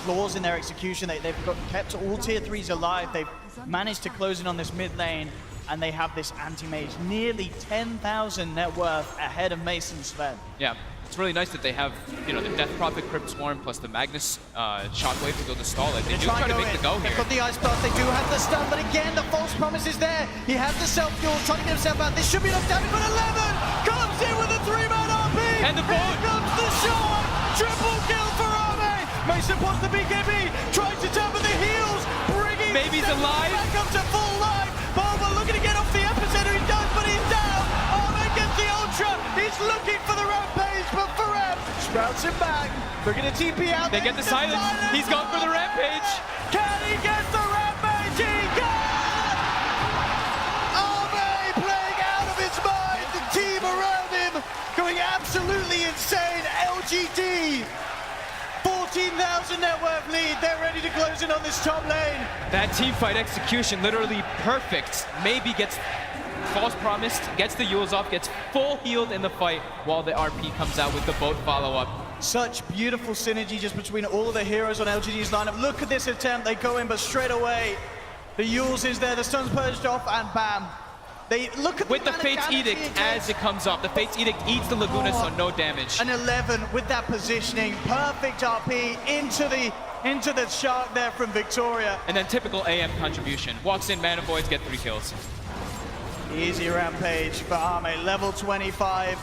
flaws in their execution. They've kept all tier 3s alive. They've managed to close in on this mid lane, and they have this anti-mage, nearly 10,000 net worth ahead of Mason Sven. Yeah, It's really nice that they have, you know, the Death Prophet Crypt Swarm plus the Magnus Shockwave to go to stall it. They do try to make the go They've here. got the Ice Blast, they do have the stun, but again, the false promise is there. He has the self-fuel, trying to get himself out. This should be enough damage, but 11 comes in with a 3-man RP. And the Here board. comes the shot. Triple kill for Arme. Mason pots the BKB, tries to turn with the heels, bringing Baby's Stefan alive. back up to full life. Boba looking to get off the epicenter, he does, but he's down. Arme gets the Ultra, he's looking for the Rampage, but Farem sprouts him back. We're gonna TP out. They get the silence. He's gone for the Rampage. Can he get the Rampage? He can! Arme playing out of his mind. The team around him going absolutely insane. LGD, 14,000 net worth lead. They're ready to close in on this top lane. That team fight execution, literally perfect. Maybe gets false promised, gets the Yules off, gets full healed in the fight while the RP comes out with the boat follow-up. Such beautiful synergy just between all of the heroes on LGD's lineup. Look at this attempt. They go in, but straight away, the Yules is there. The stun's purged off, and bam. They look at With the amount of Fate's damage Edict he gets. as it comes up. The Fate's Edict eats the Laguna, so no damage. An 11 with that positioning. Perfect RP into the shark there from Victoria. And then typical AM contribution. Walks in, mana voids, get 3 kills. Easy Rampage for Arme, level 25.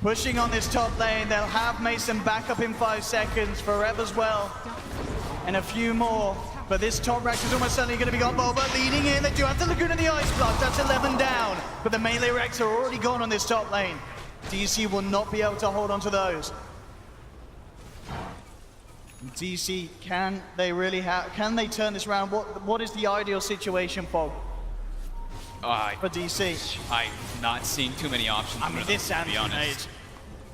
Pushing on this top lane, they'll have Mason back up in 5 seconds, Fareb as well, and a few more. But this top rack is almost certainly going to be gone. Boba leading in, they do have the Laguna and the Ice Blast, that's 11 down. But the melee racks are already gone on this top lane. DC will not be able to hold on to those. DC, can they turn this around? What is the ideal situation for DC? I'm not seeing too many options I mean, for this them, to be sounds honest.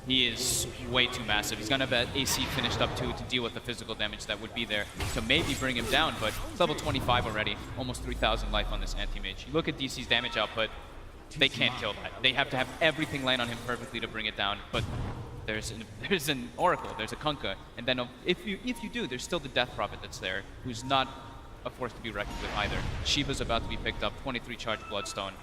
He is way too massive. He's gonna have that AC finished up too to deal with the physical damage that would be there to maybe bring him down, but it's level 25 already, almost 3,000 life on this anti-mage. You look at DC's damage output, they can't kill that. They have to have everything land on him perfectly to bring it down, but there's an Oracle, there's a Kunkka, and then if you do, there's still the Death Prophet that's there, who's not a force to be reckoned with either. Shiva's about to be picked up, 23 charge Bloodstone.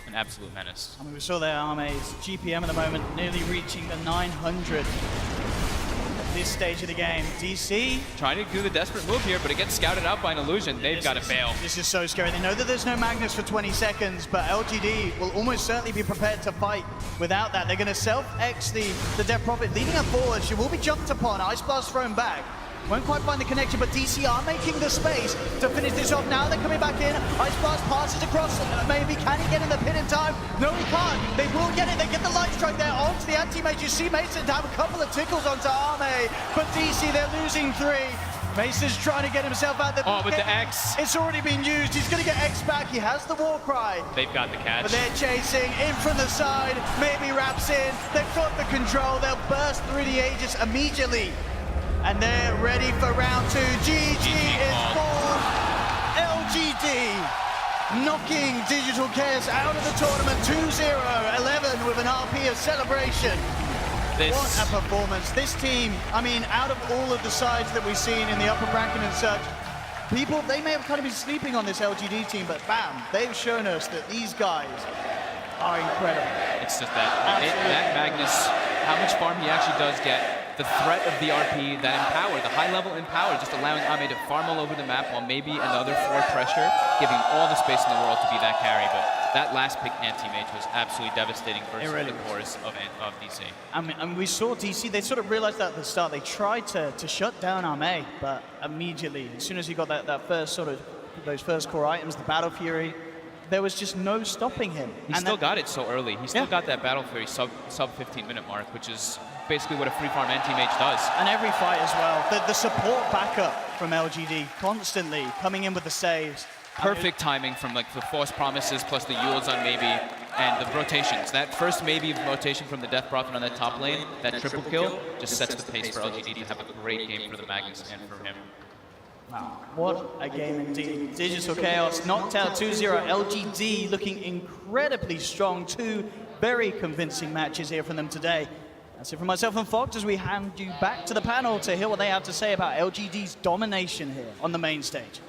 An absolute menace. I mean, we saw there Arme's GPM at the moment nearly reaching the 900 at this stage of the game. DC Trying to do the desperate move here, but it gets scouted out by an illusion. They've got to bail. This is so scary. They know that there's no Magnus for 20 seconds, but LGD will almost certainly be prepared to fight without that. They're going to self-X the Death Prophet, leading her forward. She will be jumped upon. Ice Blast thrown back. Won't quite find the connection, but DC are making the space to finish this off. Now they're coming back in. Ice Blast passes across. Maybe can he get in the pin in time? No, he can't. They will get it. They get the light strike there onto the anti-mage. You see Mason have a couple of tickles onto Arme, but DC, they're losing 3. Mason's trying to get himself out there. Oh, but the X. It's already been used. He's going to get X back. He has the war cry. They've got the catch. But they're chasing in from the side. Maybe wraps in. They've got the control. They'll burst through the Aegis immediately. And they're ready for round 2. GG is called. LGD knocking Digital Chaos out of the tournament 2-0. 11 with an RP of celebration. What a performance. This team, I mean, out of all of the sides that we've seen in the upper bracket and such, people, they may have kind of been sleeping on this LGD team, but bam, they've shown us that these guys are incredible. It's just that Magnus, how much farm he actually does get. The threat of the RP, that Empower, the high level Empower, just allowing Ame to farm all over the map while maybe another 4 pressure, giving all the space in the world to be that carry. But that last pick anti-mage was absolutely devastating versus the cores of DC. I mean, we saw DC, they sort of realized that at the start. They tried to shut down Ame, but immediately, as soon as he got that first sort of, those first core items, the Battle Fury, there was just no stopping him. He still got it so early. He still got that Battle Fury sub 15-minute mark, which is basically what a free farm anti-mage does. And every fight as well. The support backup from LGD constantly coming in with the saves. Perfect timing from like the false promises plus the Yules on maybe and the rotations. That first maybe rotation from the Death Prophet on that top lane, that triple kill, just sets the pace for LGD to have a great game for the Magnus and for him. Wow, what a game indeed. Digital Chaos knocked out 2-0. LGD looking incredibly strong. 2 very convincing matches here from them today. That's it from myself and Fox as we hand you back to the panel to hear what they have to say about LGD's domination here on the main stage.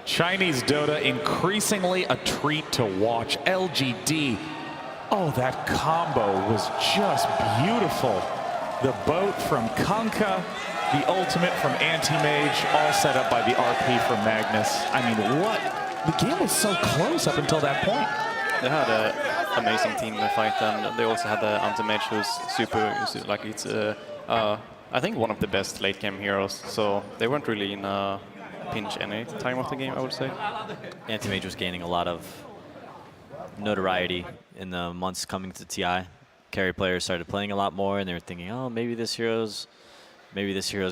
Chinese Dota increasingly a treat to watch. LGD Oh, that combo was just beautiful. The boat from Kunkka, the ultimate from Anti-Mage, all set up by the RP from Magnus. I mean, what? The game was so close up until that point. They had an amazing team fight, and they also had the Anti-Mage, who's super, like it's, I think one of the best late game heroes. So they weren't really in a pinch any time of the game, I would say. Anti-Mage was gaining a lot of notoriety in the months coming to TI. Carry players started playing a lot more, and they were thinking, oh, maybe this hero's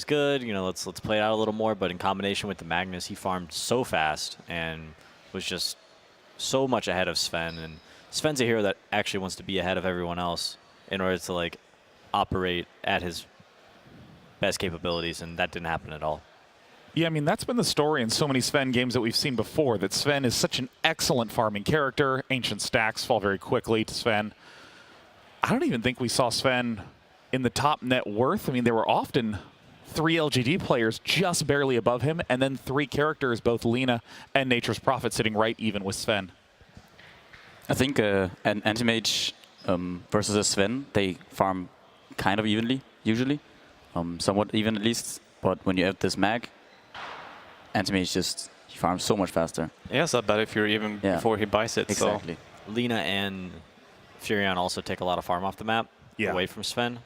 good. You know, let's play it out a little more. But in combination with the Magnus, he farmed so fast and was just so much ahead of Sven. And Sven's a hero that actually wants to be ahead of everyone else in order to like operate at his best capabilities, and that didn't happen at all. Yeah, I mean, that's been the story in so many Sven games that we've seen before, that Sven is such an excellent farming character. Ancient stacks fall very quickly to Sven. I don't even think we saw Sven in the top net worth. I mean, there were often 3 LGD players just barely above him, and then 3 characters, both Lina and Nature's Prophet, sitting right even with Sven. I think an Anti-Mage versus a Sven, they farm kind of evenly, usually. Somewhat even at least. But when you have this mag, Anti-Mage he farms so much faster. Yeah, it's not bad if you're even before he buys it. Exactly. So. Lina and Furion also take a lot of farm off the map away from Sven.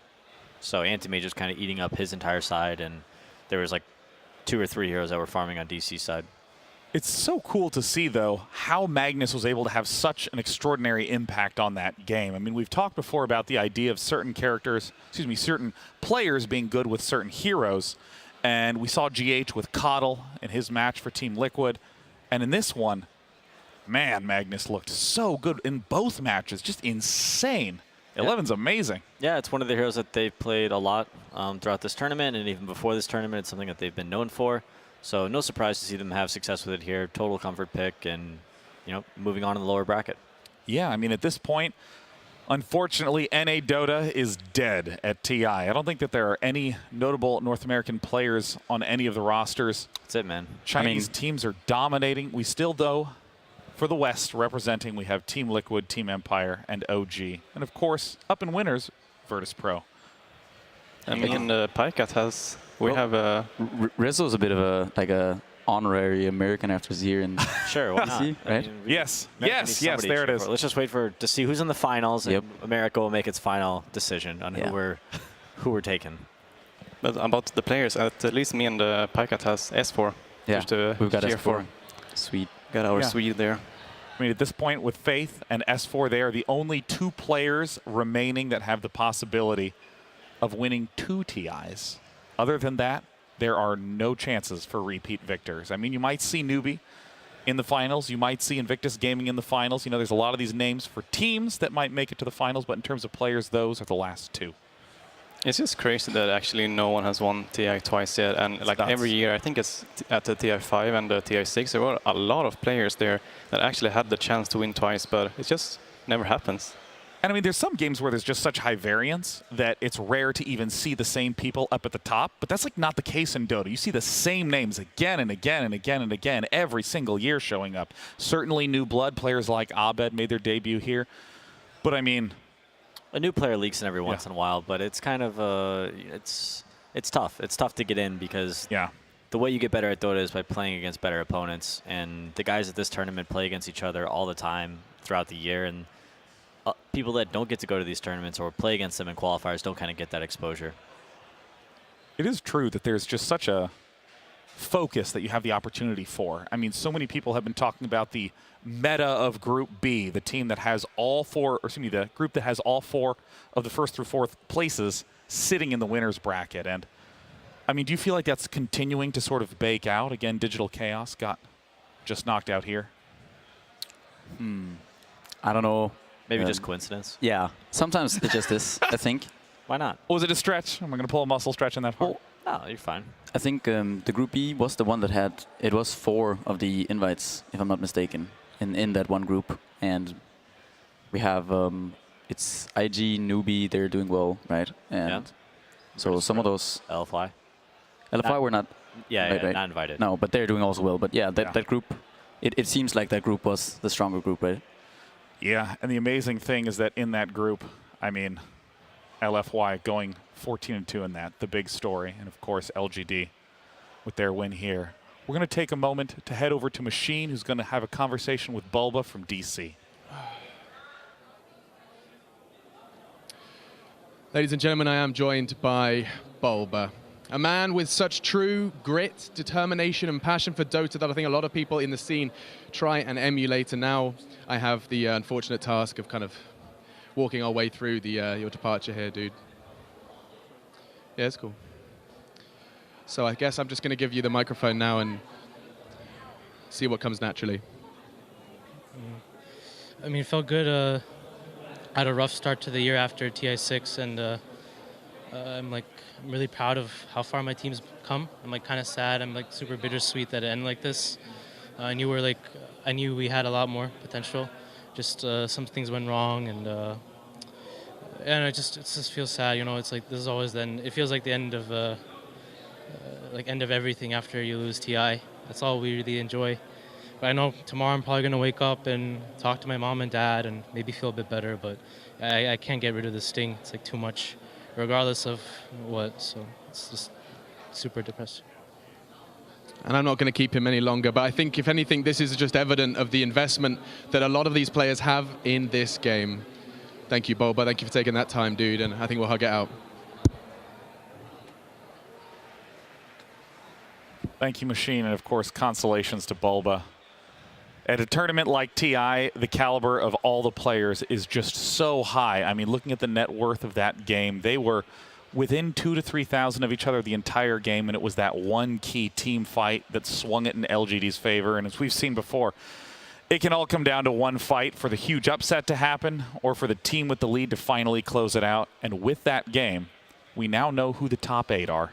So Anti-Mage was kind of eating up his entire side, and there was like 2 or 3 heroes that were farming on DC's side. It's so cool to see, though, how Magnus was able to have such an extraordinary impact on that game. I mean, we've talked before about the idea of certain players being good with certain heroes. And we saw GH with Coddle in his match for Team Liquid. And in this one, man, Magnus looked so good in both matches. Just insane. 11's amazing. Yeah, it's one of the heroes that they've played a lot throughout this tournament, and even before this tournament, it's something that they've been known for. So no surprise to see them have success with it here. Total comfort pick, and moving on in the lower bracket. Yeah, I mean, at this point, unfortunately, NA Dota is dead at TI. I don't think that there are any notable North American players on any of the rosters. That's it, man. Chinese teams are dominating. We still, though, for the West, representing, we have Team Liquid, Team Empire, and OG. And, of course, up in winners, Virtus Pro. And in PyCat has... We have Rizzo's a bit of a honorary American after his year in sure, why not? DC, right? I mean, yes, there it is. Let's just wait to see who's in the finals, and America will make its final decision on who we're taking. But about the players, at least me and PyCat has S4. Yeah, we've got S4. For. Sweet. Got our Swede there. I mean, at this point, with Faith and S4, they are the only 2 players remaining that have the possibility of winning 2 TIs. Other than that, there are no chances for repeat victors. I mean, you might see Newbie in the finals. You might see Invictus Gaming in the finals. You know, there's a lot of these names for teams that might make it to the finals, but in terms of players, those are the last 2. It's just crazy that actually no one has won TI twice yet. And like every year, I think it's at the TI5 and the TI6, there were a lot of players there that actually had the chance to win twice, but it just never happens. And I mean, there's some games where there's just such high variance that it's rare to even see the same people up at the top. But that's like not the case in Dota. You see the same names again and again and again and again every single year showing up. Certainly new blood players like Abed made their debut here. But I mean, a new player leaks in every once in a while, but it's kind of it's tough. It's tough to get in because the way you get better at Dota is by playing against better opponents. And the guys at this tournament play against each other all the time throughout the year. And people that don't get to go to these tournaments or play against them in qualifiers don't kind of get that exposure. It is true that there's just such a focus that you have the opportunity for. I mean, so many people have been talking about the meta of Group B, the team that has all 4, or excuse me, the group that has all 4 of the 1st through 4th places sitting in the winner's bracket. And I mean, do you feel like that's continuing to sort of bake out? Again, Digital Chaos got just knocked out here. I don't know. Maybe just coincidence. Yeah, sometimes it just is, I think. Why not? Was it a stretch? Am I going to pull a muscle stretch in that part? No, you're fine. I think the Group B was the one that had, it was 4 of the invites, if I'm not mistaken, in that one group. And we have, it's IG, Newbie, they're doing well, right? And so some of those... LFY? LFY were not... right. Not invited. No, but they're doing also well. But yeah, that group, it seems like that group was the stronger group, right? Yeah, and the amazing thing is that in that group, I mean, LFY going 14-2 in that, the big story, and of course LGD with their win here. We're going to take a moment to head over to Machine, who's going to have a conversation with Bulba from DC. Ladies and gentlemen, I am joined by Bulba, a man with such true grit, determination, and passion for Dota that I think a lot of people in the scene try and emulate. And now I have the unfortunate task of kind of walking our way through your departure here, dude. Yeah, it's cool. So I guess I'm just going to give you the microphone now and see what comes naturally. I mean, it felt good. I had a rough start to the year after TI6, and I'm really proud of how far my team's come. I'm kind of sad. I'm super bittersweet that it ended like this. I knew we had a lot more potential. Just some things went wrong, and it just feels sad. You know, it's like this is always then. It feels like the end of end of everything after you lose TI. That's all we really enjoy. But I know tomorrow I'm probably gonna wake up and talk to my mom and dad and maybe feel a bit better. But I can't get rid of the sting. It's too much, regardless of what. So it's just super depressing. And I'm not going to keep him any longer, but I think, if anything, this is just evident of the investment that a lot of these players have in this game. Thank you, Bulba. Thank you for taking that time, dude, and I think we'll hug it out. Thank you, Machine, and of course, consolations to Bulba. At a tournament like TI, the caliber of all the players is just so high. I mean, looking at the net worth of that game, they were within 2,000 to 3,000 of each other the entire game, and it was that one key team fight that swung it in LGD's favor. And as we've seen before, it can all come down to one fight for the huge upset to happen or for the team with the lead to finally close it out. And with that game, we now know who the top 8 are.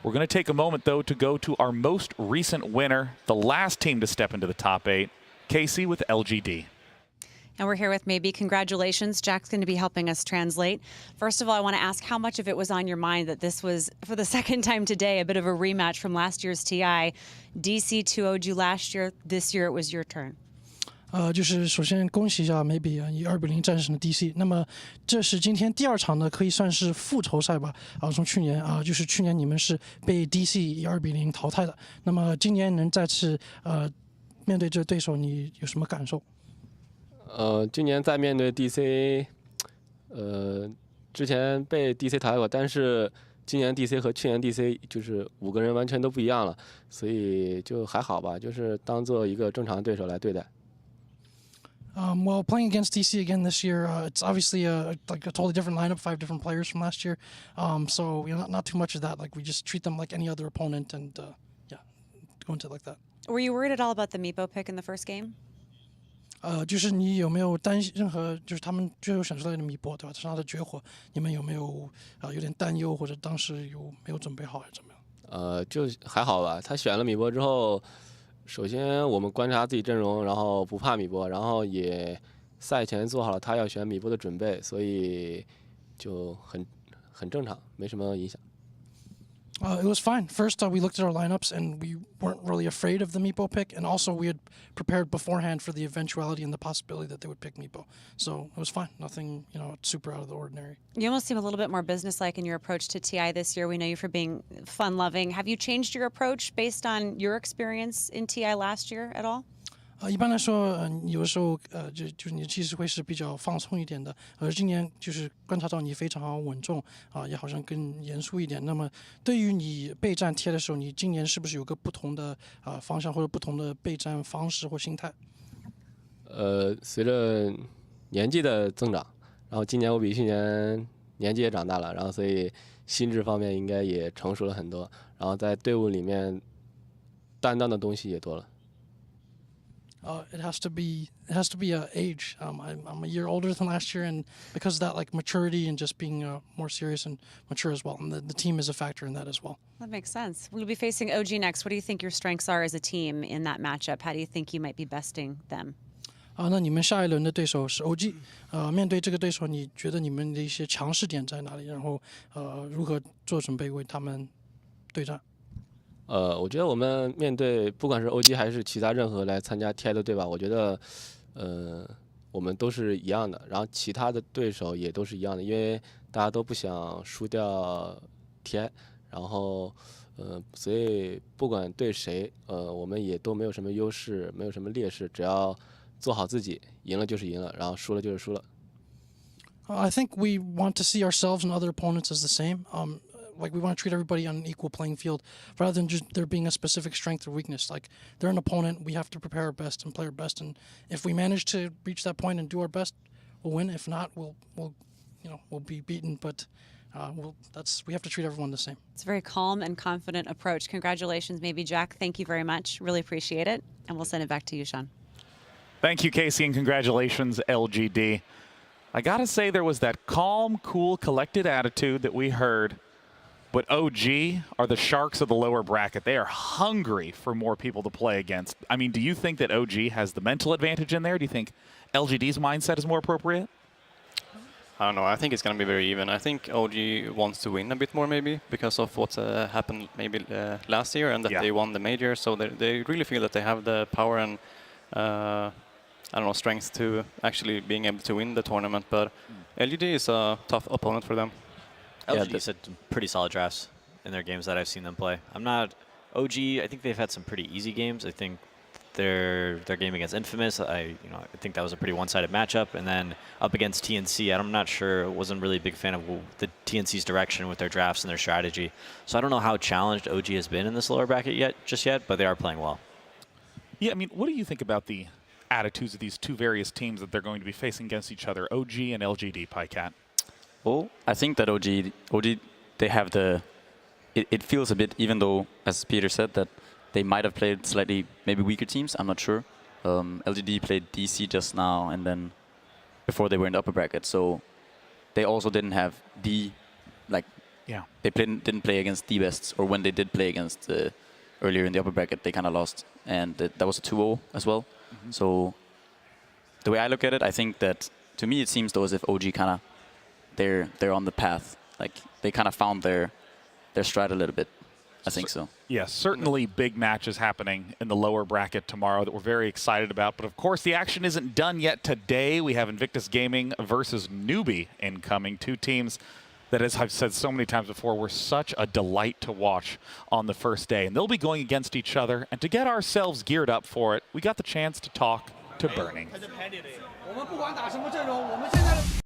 We're going to take a moment, though, to go to our most recent winner, the last team to step into the top 8, Casey with LGD. And we're here with Maybe. Congratulations. Jack's going to be helping us translate. First of all, I want to ask how much of it was on your mind that this was, for the second time today, a bit of a rematch from last year's TI. DC 2-0'd you last year. This year it was your turn. 就是首先恭喜一下Maybe以2-0战胜了 DC。那么这是今天第2场的，可以算是复仇赛吧。从去年就是去年你们是被 DC 以2-0淘汰的。那么今年能再次面对这对手，你有什么感受？今年再面对 DC，之前被 DC 淘汰过，但是今年 DC 和去年 DC 就是5个人完全都不一样了，所以就还好吧，就是当做一个正常的对手来对待。Well, playing against DC again this year, it's obviously a totally different lineup, 5 different players from last year. So not too much of that. We just treat them like any other opponent, and yeah, go into it like that. Were you worried at all about the Meepo pick in the first game? 就是你有没有担心任何，就是他们最后选出来的米波，对吧？这是他的绝活，你们有没有有点担忧，或者当时没有准备好，还是怎么样？就还好吧。他选了米波之后，首先我们观察自己阵容，然后不怕米波，然后也赛前做好了他要选米波的准备，所以就很正常，没什么影响。It was fine. First, we looked at our lineups, and we weren't really afraid of the Meepo pick, and also we had prepared beforehand for the eventuality and the possibility that they would pick Meepo. So it was fine. Nothing, super out of the ordinary. You almost seem a little bit more businesslike in your approach to TI this year. We know you for being fun-loving. Have you changed your approach based on your experience in TI last year at all? 一般来说，有的时候就是你其实会是比较放松一点的，而今年就是观察到你非常稳重也好像更严肃一点。那么对于你备战 TI 的时候，你今年是不是有个不同的方向或者不同的备战方式或心态？随着年纪的增长，然后今年我比去年年纪也长大了，然后所以心智方面应该也成熟了很多，然后在队伍里面担当的东西也多了。It has to be age. I'm a year older than last year, and because of that, maturity and just being more serious and mature as well. And the team is a factor in that as well. That makes sense. We'll be facing OG next. What do you think your strengths are as a team in that matchup? How do you think you might be besting them? 那你们下一轮的对手是 OG， 面对这个对手，你觉得你们的一些强势点在哪里？然后如何做准备为他们对战？我觉得我们面对不管是 OG 还是其他任何来参加 TI 的队吧，我觉得我们都是一样的，然后其他的对手也都是一样的，因为大家都不想输掉 TI， 然后所以不管对谁，我们也都没有什么优势，没有什么劣势，只要做好自己，赢了就是赢了，然后输了就是输了。I think we want to see ourselves and other opponents as the same. Like we want to treat everybody on an equal playing field, rather than just there being a specific strength or weakness. Like they're an opponent, we have to prepare our best and play our best. And if we manage to reach that point and do our best, we'll win. If not, we'll be beaten. But we have to treat everyone the same. It's a very calm and confident approach. Congratulations, maybe Jack. Thank you very much. Really appreciate it. And we'll send it back to you, Sean. Thank you, Casey, and congratulations, LGD. I gotta say, there was that calm, cool, collected attitude that we heard. But OG are the sharks of the lower bracket. They are hungry for more people to play against. I mean, do you think that OG has the mental advantage in there? Do you think LGD's mindset is more appropriate? I don't know. I think it's going to be very even. I think OG wants to win a bit more, maybe, because of what happened maybe last year and that they won the major. So they really feel that they have the power and, I don't know, strength to actually being able to win the tournament. But LGD is a tough opponent for them. LGD had some pretty solid drafts in their games that I've seen them play. I'm not OG. I think they've had some pretty easy games. I think their game against Infamous, I think that was a pretty one-sided matchup. And then up against TNC, I'm not sure. Wasn't really a big fan of the TNC's direction with their drafts and their strategy. So I don't know how challenged OG has been in this lower bracket just yet, but they are playing well. Yeah, I mean, what do you think about the attitudes of these two various teams that they're going to be facing against each other, OG and LGD, PyCat? Well, I think that OG, they have the. It feels a bit, even though, as Peter said, that they might have played slightly maybe weaker teams. I'm not sure. LGD played DC just now, and then before they were in the upper bracket, so they also didn't have they didn't play against the bests, or when they did play against earlier in the upper bracket, they kind of lost, and that was a 2-0 as well. So the way I look at it, I think that to me it seems though as if OG kind of they're on the path, like they kind of found their stride a little bit. I think so. Yeah, certainly big matches happening in the lower bracket tomorrow that we're very excited about. But of course, the action isn't done yet today. We have Invictus Gaming versus Newbie incoming. Two teams that, as I've said so many times before, were such a delight to watch on the first day. And they'll be going against each other. And to get ourselves geared up for it, we got the chance to talk to Burning.